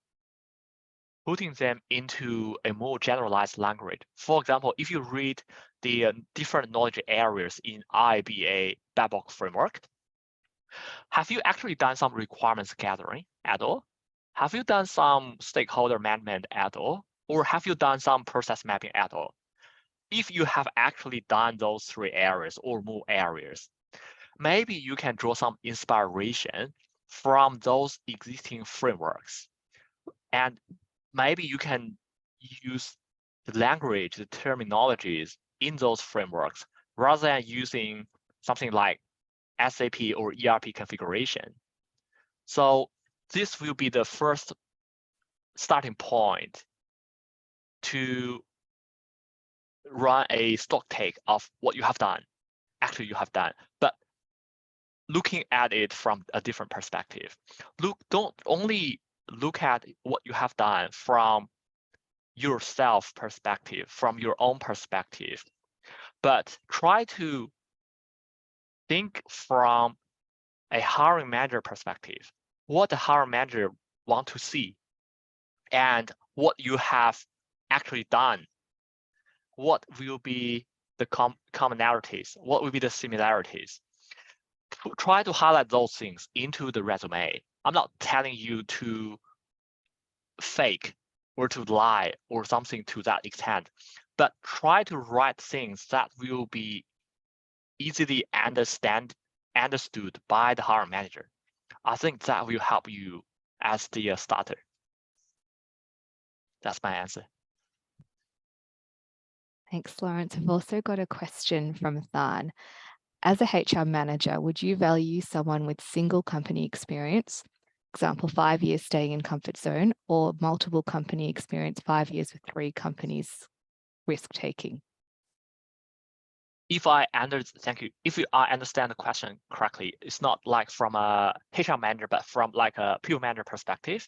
B: putting them into a more generalized language? For example, if you read the different knowledge areas in IIBA Babok framework, have you actually done some requirements gathering at all? have you done some stakeholder management at all? Or have you done some process mapping at all? If you have actually done those 3 areas or more areas, maybe you can draw some inspiration from those existing frameworks. And maybe you can use the language, the terminologies in those frameworks rather than using something like SAP or ERP configuration. So this will be the first starting point to run a stock take of what you have done. Actually, you have done, but looking at it from a different perspective. Don't only look at what you have done from yourself perspective, from your own perspective, but try to think from a hiring manager perspective, what the hiring manager want to see and what you have actually done. What will be the commonalities? What will be the similarities? Try to highlight those things into the resume. I'm not telling you to fake or to lie or something to that extent, but try to write things that will be easily understood by the hiring manager. I think that will help you as the starter. That's my answer.
C: Thanks, Lawrence. I've also got a question from Than. As a HR manager, would you value someone with single company experience, example, 5 years staying in comfort zone, or multiple company experience, 5 years with 3 companies, risk taking?
B: Thank you. If I understand the question correctly, it's not like from a HR manager, but from like a people manager perspective.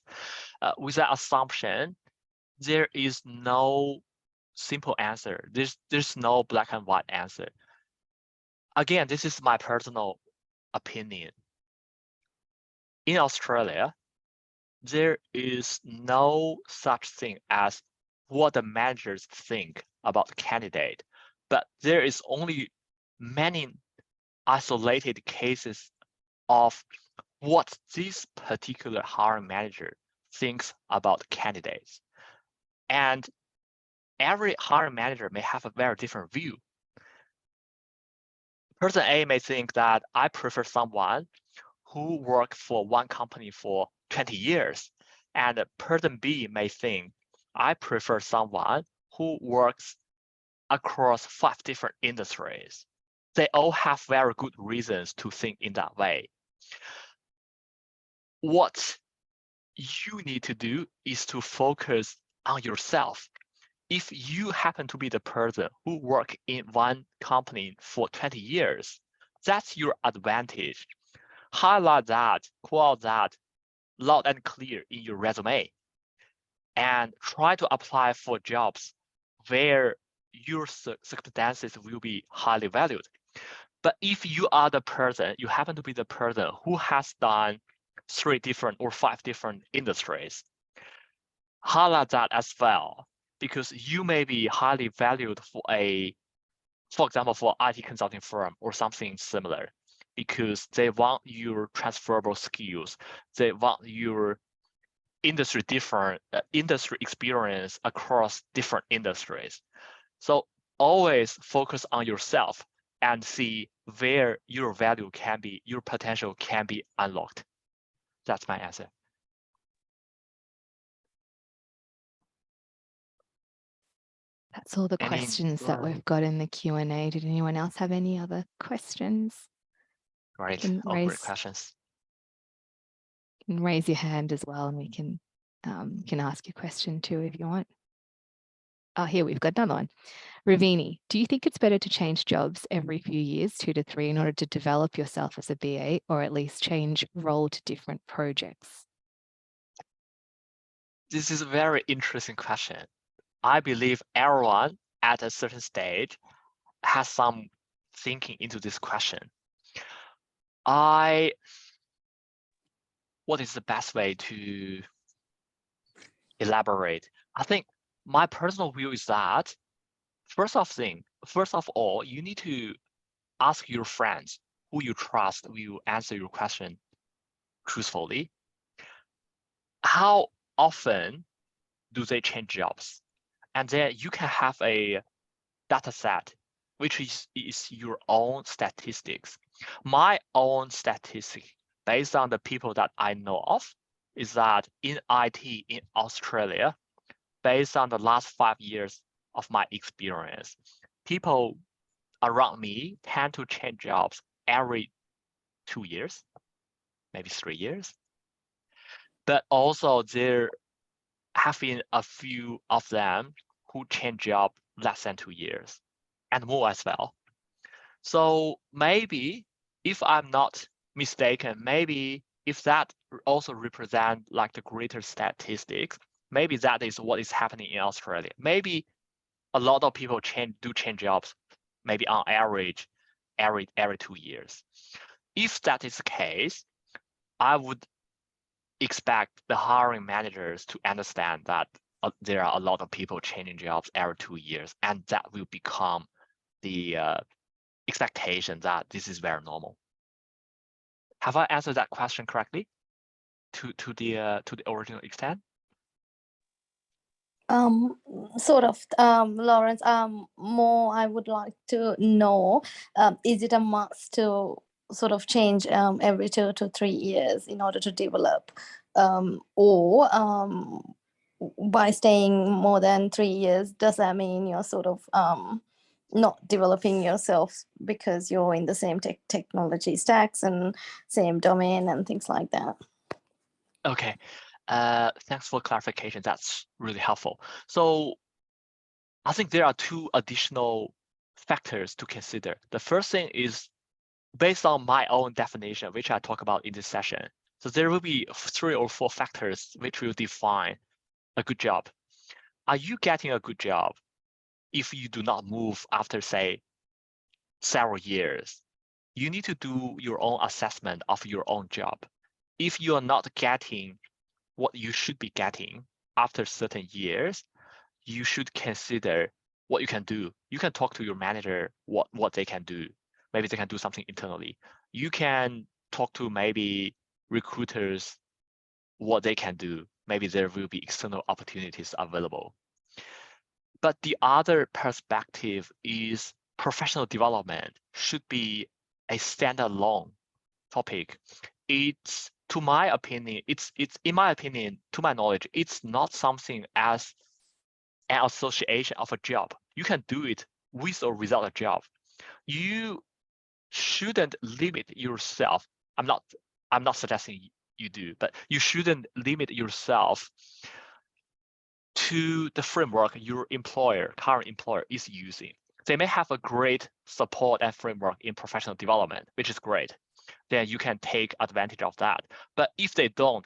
B: With that assumption, there is no simple answer. There's no black and white answer. Again, this is my personal opinion. In Australia, there is no such thing as what the managers think about the candidate, but there is only many isolated cases of what this particular hiring manager thinks about candidates. And every hiring manager may have a very different view. Person A may think that I prefer someone who worked for one company for 20 years. And person B may think I prefer someone who works across 5 different industries. They all have very good reasons to think in that way. What you need to do is to focus on yourself. If you happen to be the person who worked in one company for 20 years, that's your advantage. Highlight that, quote that loud and clear in your resume, and try to apply for jobs where your circumstances will be highly valued. But if you are the person, you happen to be the person who has done 3 different or 5 different industries, highlight that as well, because you may be highly valued for example, for IT consulting firm or something similar, because they want your transferable skills. They want your industry experience across different industries. So always focus on yourself and see where your value can be, your potential can be unlocked. That's my answer.
C: That's all the questions that we've got in the Q&A. Did anyone else have any other questions?
B: Great, great questions.
C: You can raise your hand as well, and we can ask your question too if you want. Oh, here we've got another one. Ravini, do you think it's better to change jobs every few years, 2 to 3, in order to develop yourself as a BA, or at least change role to different projects?
B: This is a very interesting question. I believe everyone at a certain stage has some thinking into this question. What is the best way to elaborate? I think my personal view is that first of all, you need to ask your friends who you trust will answer your question truthfully. how often do they change jobs? And then you can have a data set, which is your own statistics. My own statistic, based on the people that I know of, is that in IT in Australia, based on the last 5 years of my experience, people around me tend to change jobs every 2 years, maybe 3 years. But also there have been a few of them who change job less than 2 years and more as well. So maybe if I'm not mistaken, maybe if that also represent like the greater statistics, maybe that is what is happening in Australia. Maybe a lot of people do change jobs, maybe on average every 2 years. If that is the case, I would expect the hiring managers to understand that there are a lot of people changing jobs every 2 years, and that will become the expectation that this is very normal. Have I answered that question correctly to the original extent?
E: Sort of, Lawrence, more I would like to know, is it a must to sort of change every 2 to 3 years in order to develop, or by staying more than 3 years, does that mean you're sort of not developing yourself because you're in the same technology stacks and same domain and things like that?
B: Okay, thanks for clarification. That's really helpful. So I think there are 2 additional factors to consider. The first thing is based on my own definition, which I talk about in this session. So there will be 3 or 4 factors which will define a good job. Are you getting a good job if you do not move after, say, several years? You need to do your own assessment of your own job. If you are not getting what you should be getting after certain years, you should consider what you can do. You can talk to your manager what they can do. Maybe they can do something internally. You can talk to maybe recruiters what they can do. Maybe there will be external opportunities available. But the other perspective is professional development should be a standalone topic. It's, to my opinion, in my opinion, to my knowledge, it's not something as an association of a job. You can do it with or without a job. You shouldn't limit yourself. I'm not suggesting you do, but you shouldn't limit yourself to the framework your current employer is using. They may have a great support and framework in professional development, which is great. Then you can take advantage of that. But if they don't,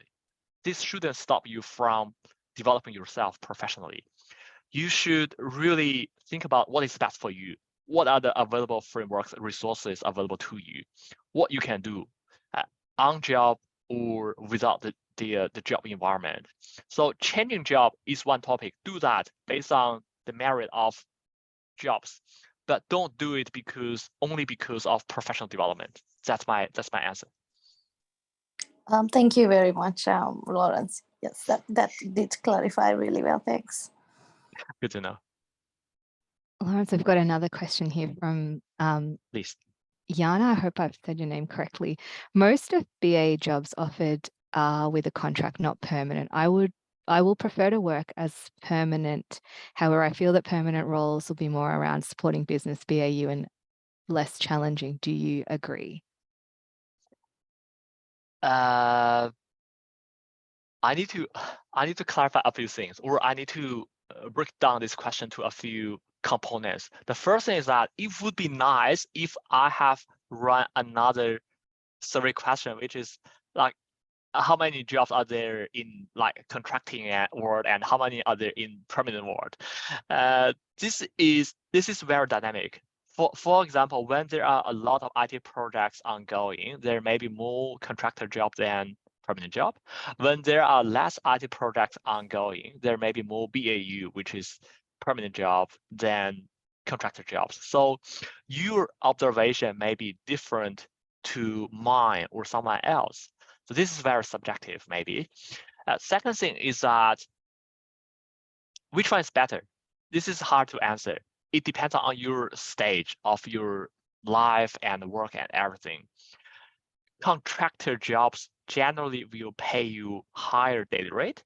B: this shouldn't stop you from developing yourself professionally. You should really think about what is best for you. What are the available frameworks, resources available to you? What you can do on job or without the job environment. So changing job is one topic. Do that based on the merit of jobs, but don't do it only because of professional development. That's my answer.
E: Thank you very much, Lawrence. Yes, that did clarify really well. Thanks.
B: Good to know.
C: Lawrence, I've got another question here from
B: Please.
C: Yana. I hope I've said your name correctly. Most of BA jobs offered are with a contract, not permanent. I will prefer to work as permanent. However, I feel that permanent roles will be more around supporting business BAU and less challenging. Do you agree?
B: I need to clarify a few things, or I need to break down this question to a few components. The first thing is that it would be nice if I have run another survey question, which is like, how many jobs are there in like contracting world and how many are there in permanent world? This is very dynamic. For example, when there are a lot of IT projects ongoing, there may be more contractor job than permanent job. When there are less IT projects ongoing, there may be more BAU, which is permanent job, than contractor jobs. So your observation may be different to mine or someone else. So this is very subjective, maybe. Second thing is that which one is better? This is hard to answer. It depends on your stage of your life and work and everything. Contractor jobs generally will pay you higher daily rate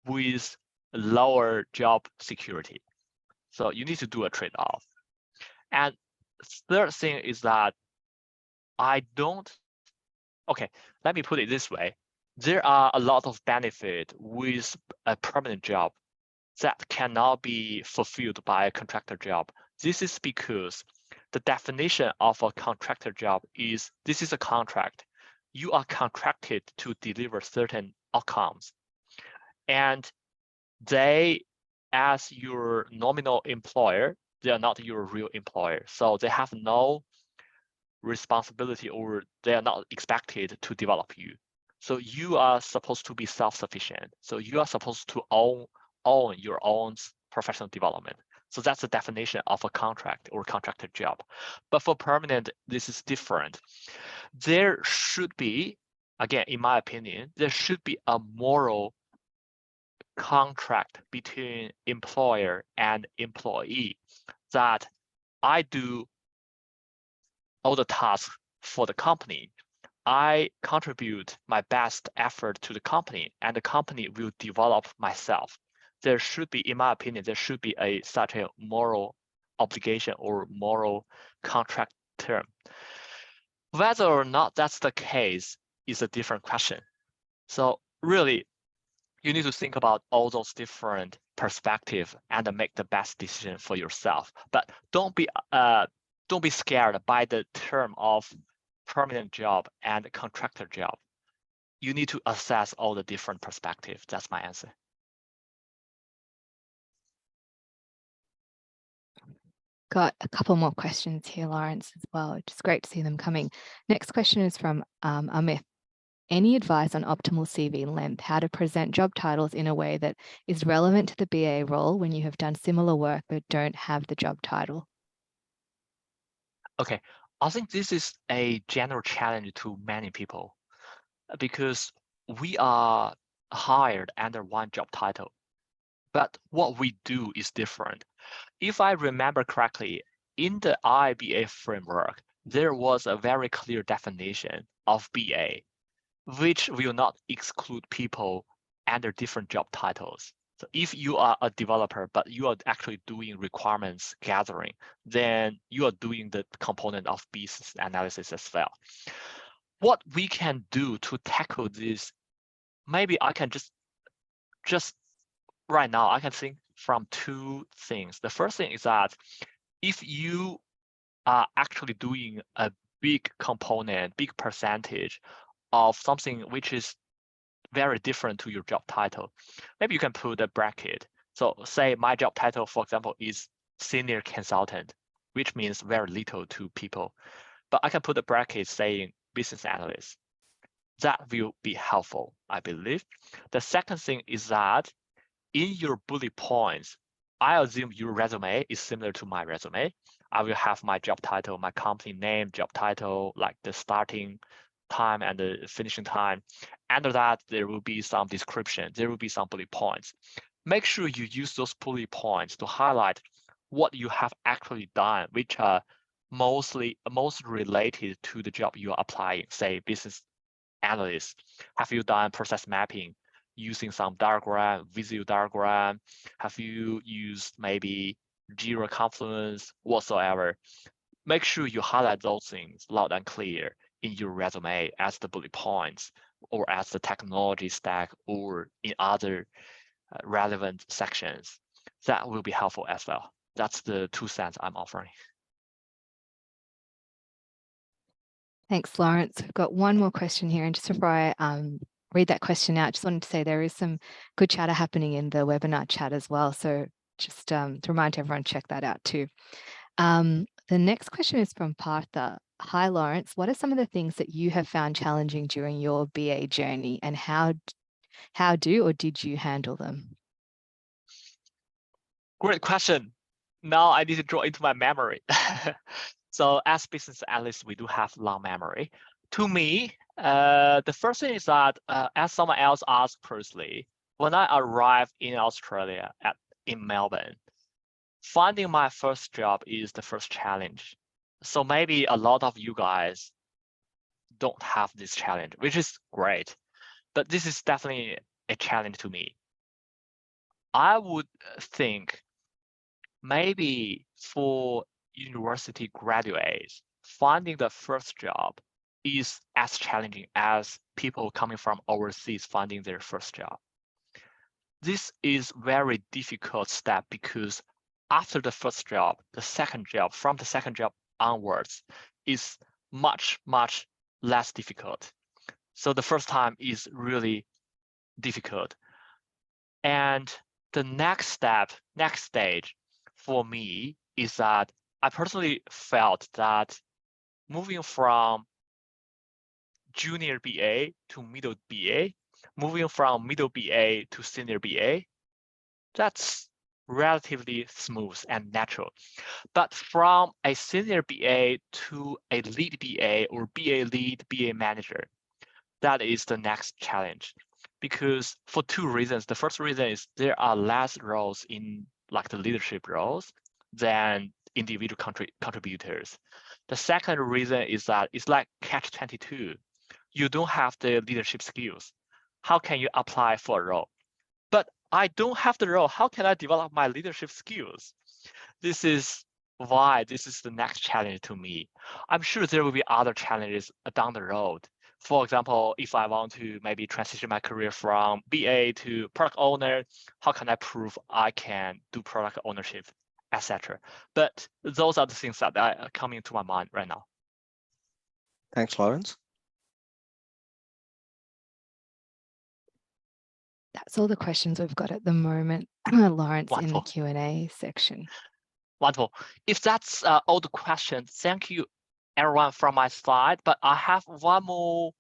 B: with lower job security. So you need to do a trade-off. And third thing is that okay, let me put it this way. There are a lot of benefit with a permanent job that cannot be fulfilled by a contractor job. This is because the definition of a contractor job is this is a contract. You are contracted to deliver certain outcomes. And they, as your nominal employer, they are not your real employer. So they have no responsibility or they are not expected to develop you. So you are supposed to be self-sufficient. So you are supposed to own your own professional development. So that's the definition of a contract or contracted job. But for permanent, this is different. There should be, again, in my opinion, there should be a moral contract between employer and employee that I do all the tasks for the company. I contribute my best effort to the company and the company will develop myself. There should be, in my opinion, there should be such a moral obligation or moral contract term. Whether or not that's the case is a different question. So really, you need to think about all those different perspectives and make the best decision for yourself. But don't be scared by the term of permanent job and contractor job. You need to assess all the different perspectives. That's my answer.
C: Got a couple more questions here, Lawrence, as well. It's great to see them coming. Next question is from Amit. Any advice on optimal CV length, how to present job titles in a way that is relevant to the BA role when you have done similar work but don't have the job title?
B: Okay, I think this is a general challenge to many people because we are hired under one job title, but what we do is different. If I remember correctly, in the IIBA framework, there was a very clear definition of BA, which will not exclude people under different job titles. So if you are a developer, but you are actually doing requirements gathering, then you are doing the component of business analysis as well. What we can do to tackle this, maybe I can just right now, I can think from two things. The first thing is that if you are actually doing a big component, big percentage of something which is very different to your job title, maybe you can put a bracket. So say my job title, for example, is senior consultant, which means very little to people. But I can put a bracket saying business analyst. That will be helpful, I believe. The second thing is that in your bullet points, I assume your resume is similar to my resume. I will have my job title, my company name, job title, like the starting time and the finishing time. Under that, there will be some description. There will be some bullet points. Make sure you use those bullet points to highlight what you have actually done, which are most related to the job you are applying, say business analyst. Have you done process mapping using some diagram, visual diagram? Have you used maybe Jira, Confluence, whatsoever? Make sure you highlight those things loud and clear in your resume as the bullet points or as the technology stack or in other relevant sections. That will be helpful as well. That's the 2 cents I'm offering.
C: Thanks, Lawrence. We've got one more question here. And just before I read that question out, just wanted to say there is some good chatter happening in the webinar chat as well. So just to remind everyone, check that out too. The next question is from Partha. Hi, Lawrence. What are some of the things that you have found challenging during your BA journey and how do or did you handle them?
B: Great question. Now I need to draw into my memory. So as business analysts, we do have long memory. To me, The first thing is that, as someone else asked personally, when I arrived in Australia in Melbourne, finding my first job is the first challenge. So maybe a lot of you guys don't have this challenge, which is great, but this is definitely a challenge to me. I would think maybe for university graduates, finding the first job is as challenging as people coming from overseas finding their first job. This is very difficult step because after the first job, the second job, from the second job onwards, is much, much less difficult. So the first time is really difficult. And the next step, next stage for me is that I personally felt that moving from junior BA to middle BA, moving from middle BA to senior BA, that's relatively smooth and natural. But from a senior BA to a lead BA or BA lead, BA manager, that is the next challenge. Because for two reasons. The first reason is there are less roles in like the leadership roles than individual contributors. The second reason is that it's like catch-22. You don't have the leadership skills. How can you apply for a role? But I don't have the role. How can I develop my leadership skills? This is why this is the next challenge to me. I'm sure there will be other challenges down the road. For example, if I want to maybe transition my career from BA to product owner, how can I prove I can do product ownership, etc. But those are the things that are coming to my mind right now.
G: Thanks, Lawrence.
C: That's all the questions we've got at the moment, Lawrence, in the
B: Wonderful.
C: Q&A section.
B: Wonderful. If that's all the questions, thank you everyone from my side, but I have one more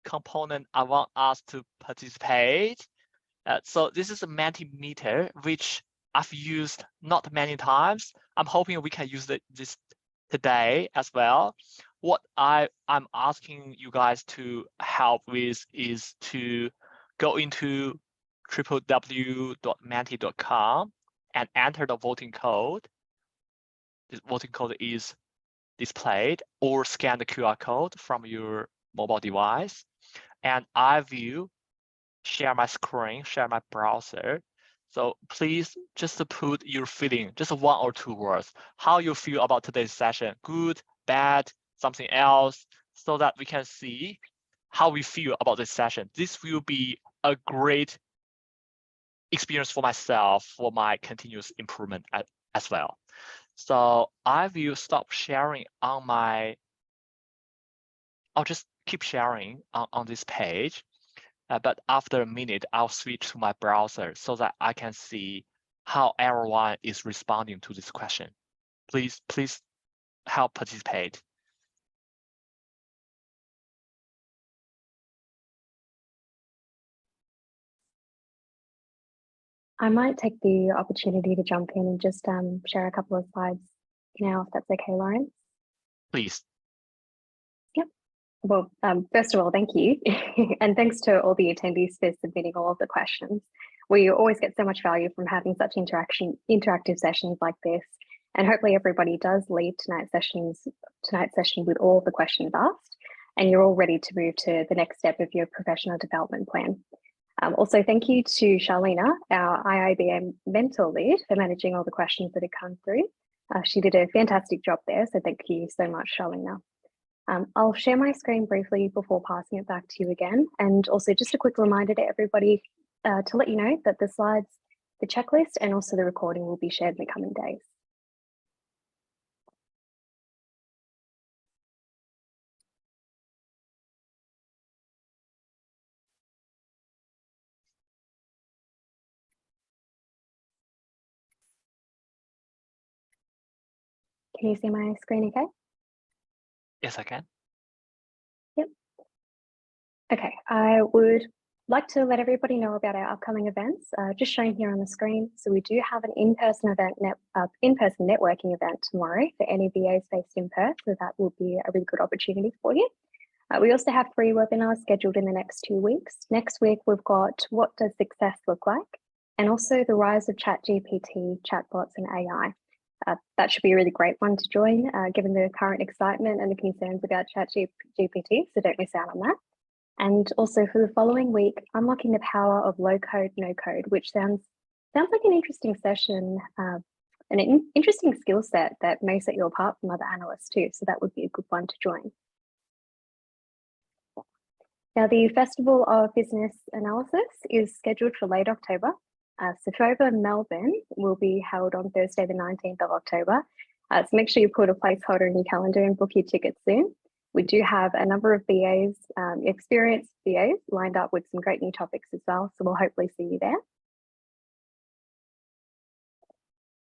B: component I want us to participate. So this is a Mentimeter, which I've used not many times. I'm hoping we can use this today as well. What I'm asking you guys to help with is to go into www.menti.com and enter the voting code. This voting code is displayed, or scan the QR code from your mobile device. And I will share my screen, share my browser. So please just put your feeling, just 1 or 2 words, how you feel about today's session, good, bad, something else, so that we can see how we feel about this session. This will be a great experience for myself, for my continuous improvement as well. So I will stop sharing on my, I'll just keep sharing on this page. But after a minute, I'll switch to my browser so that I can see how everyone is responding to this question. Please help participate.
A: I might take the opportunity to jump in and just share a couple of slides now, if that's okay, Lawrence.
B: Please.
A: Yep. Well, first of all, thank you. And thanks to all the attendees for submitting all of the questions. We always get so much value from having such interactive sessions like this. And hopefully everybody does leave tonight's session with all of the questions asked, and you're all ready to move to the next step of your professional development plan. Also, thank you to Charlena, our IIBA mentor lead, for managing all the questions that have come through. She did a fantastic job there, so thank you so much, Charlena. I'll share my screen briefly before passing it back to you again. And also just a quick reminder to everybody to let you know that the slides, the checklist, and also the recording will be shared in the coming days. Can you see my screen okay?
B: Yes, I can.
A: Yep. Okay, I would like to let everybody know about our upcoming events, just shown here on the screen. So we do have an in-person networking event tomorrow for any VAs based in Perth, so that will be a really good opportunity for you. We also have 3 webinars scheduled in the next 2 weeks. Next week, we've got What Does Success Look Like? And also the rise of ChatGPT, chatbots and AI. That should be a really great one to join, given the current excitement and the concerns about ChatGPT, so don't miss out on that. And also for the following week, unlocking the power of low code, no code, which sounds like an interesting session, an interesting skill set that may set you apart from other analysts too. So that would be a good one to join. Now, the Festival of Business Analysis is scheduled for late October. SUPERBA Melbourne will be held on Thursday, the 19th of October. So make sure you put a placeholder in your calendar and book your tickets soon. We do have a number of BAs, experienced BAs, lined up with some great new topics as well. So we'll hopefully see you there.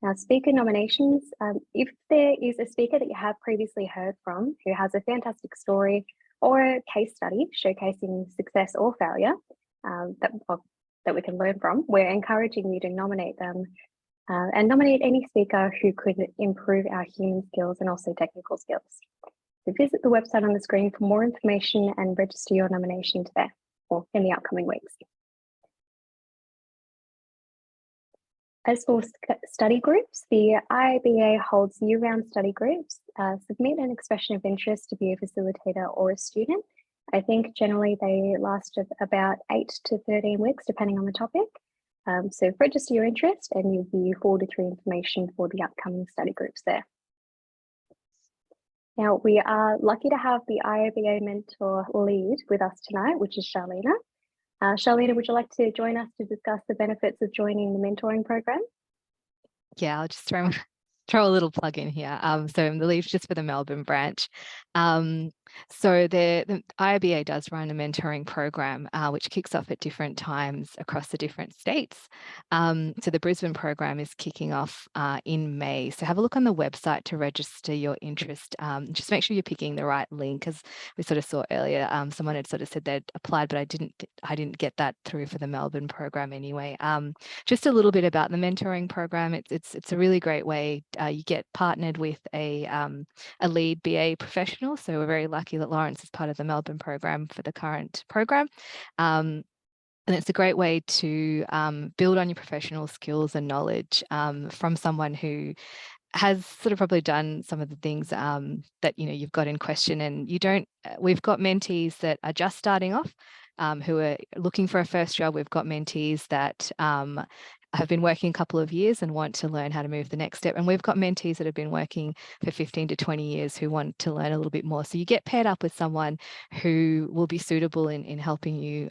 A: Now, speaker nominations. If there is a speaker that you have previously heard from who has a fantastic story or a case study showcasing success or failure that we can learn from, we're encouraging you to nominate them and nominate any speaker who could improve our human skills and also technical skills. So visit the website on the screen for more information and register your nomination there or in the upcoming weeks. As for study groups, the IIBA holds year-round study groups. Submit an expression of interest to be a facilitator or a student. I think generally they last about 8 to 13 weeks, depending on the topic. So register your interest and you'll be forwarded through information for the upcoming study groups there. Now, we are lucky to have the IIBA mentor lead with us tonight, which is Charlena. Charlena, would you like to join us to discuss the benefits of joining the mentoring program?
C: Yeah, I'll just throw a little plug in here. So I'm the lead just for the Melbourne branch. So the IIBA does run a mentoring program, which kicks off at different times across the different states. So the Brisbane program is kicking off in May. So have a look on the website to register your interest. Just make sure you're picking the right link, as we sort of saw earlier. Someone had sort of said they'd applied, but I didn't get that through for the Melbourne program anyway. Just a little bit about the mentoring program. It's a really great way. You get partnered with a lead BA professional. So we're very lucky that Lawrence is part of the Melbourne program for the current program. And it's a great way to build on your professional skills and knowledge from someone who has sort of probably done some of the things that you've got in question. And we've got mentees that are just starting off, who are looking for a first job. We've got mentees that have been working a couple of years and want to learn how to move the next step. And we've got mentees that have been working for 15 to 20 years who want to learn a little bit more. So you get paired up with someone who will be suitable in helping you,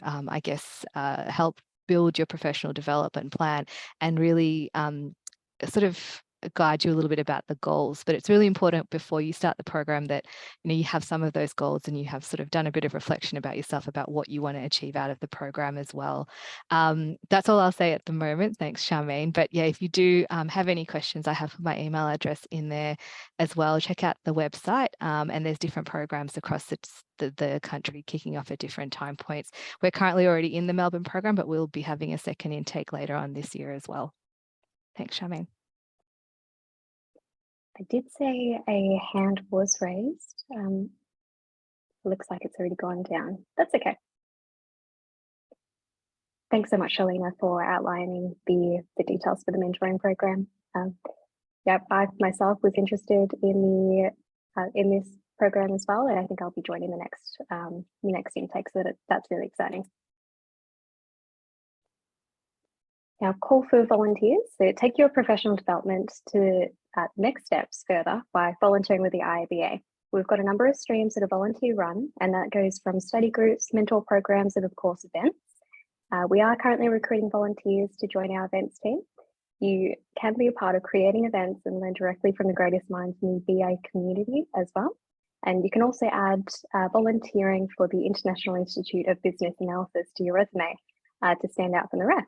C: help build your professional development plan and really sort of guide you a little bit about the goals. But it's really important before you start the program that you have some of those goals and you have sort of done a bit of reflection about yourself, about what you want to achieve out of the program as well. That's all I'll say at the moment. Thanks, Charmaine. But yeah, if you do have any questions, I have my email address in there as well. Check out the website, and there's different programs across the country kicking off at different time points. We're currently already in the Melbourne program, but we'll be having a second intake later on this year as well. Thanks, Charmaine.
A: I did say a hand was raised. Looks like it's already gone down. That's okay. Thanks so much, Charlena, for outlining the details for the mentoring program. I myself was interested in this program as well, and I think I'll be joining the next intake. So that's really exciting. Now, call for volunteers. So take your professional development to next steps further by volunteering with the IIBA. We've got a number of streams that are volunteer run, and that goes from study groups, mentor programs, and of course events. We are currently recruiting volunteers to join our events team. You can be a part of creating events and learn directly from the greatest minds in the BA community as well. And you can also add volunteering for the International Institute of Business Analysis to your resume to stand out from the rest.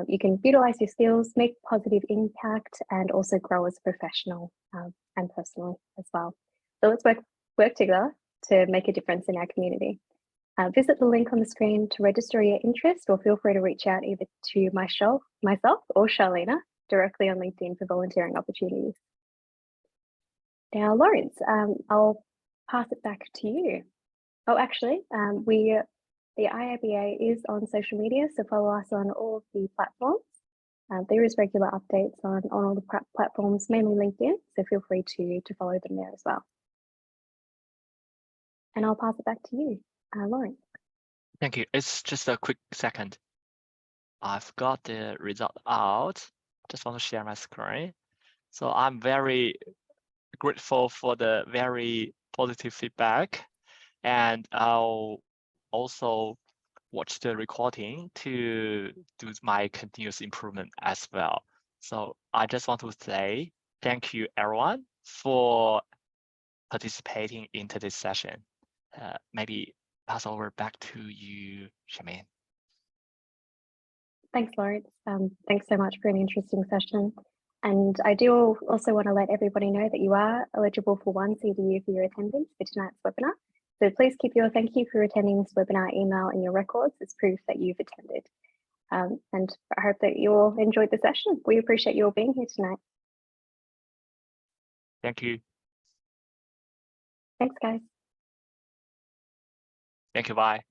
A: You can utilize your skills, make positive impact, and also grow as a professional and personally as well. So let's work together to make a difference in our community. Visit the link on the screen to register your interest, or feel free to reach out either to myself or Charlena directly on LinkedIn for volunteering opportunities. Now, Lawrence, I'll pass it back to you. Oh, actually, the IIBA is on social media, so follow us on all of the platforms. There is regular updates on all the platforms, mainly LinkedIn, so feel free to follow them there as well. And I'll pass it back to you, Lauren.
B: Thank you. It's just a quick second. I've got the result out. Just want to share my screen. So I'm very grateful for the very positive feedback, and I'll also watch the recording to do my continuous improvement as well. So I just want to say thank you everyone for participating in today's session. Maybe pass over back to you, Charmaine.
A: Thanks, Lawrence. Thanks so much for an interesting session. And I do also want to let everybody know that you are eligible for 1 CDU for your attendance for tonight's webinar. So please keep your thank you for attending this webinar email in your records as proof that you've attended. And I hope that you all enjoyed the session. We appreciate you all being here tonight.
B: Thank you.
A: Thanks, guys.
B: Thank you. Bye.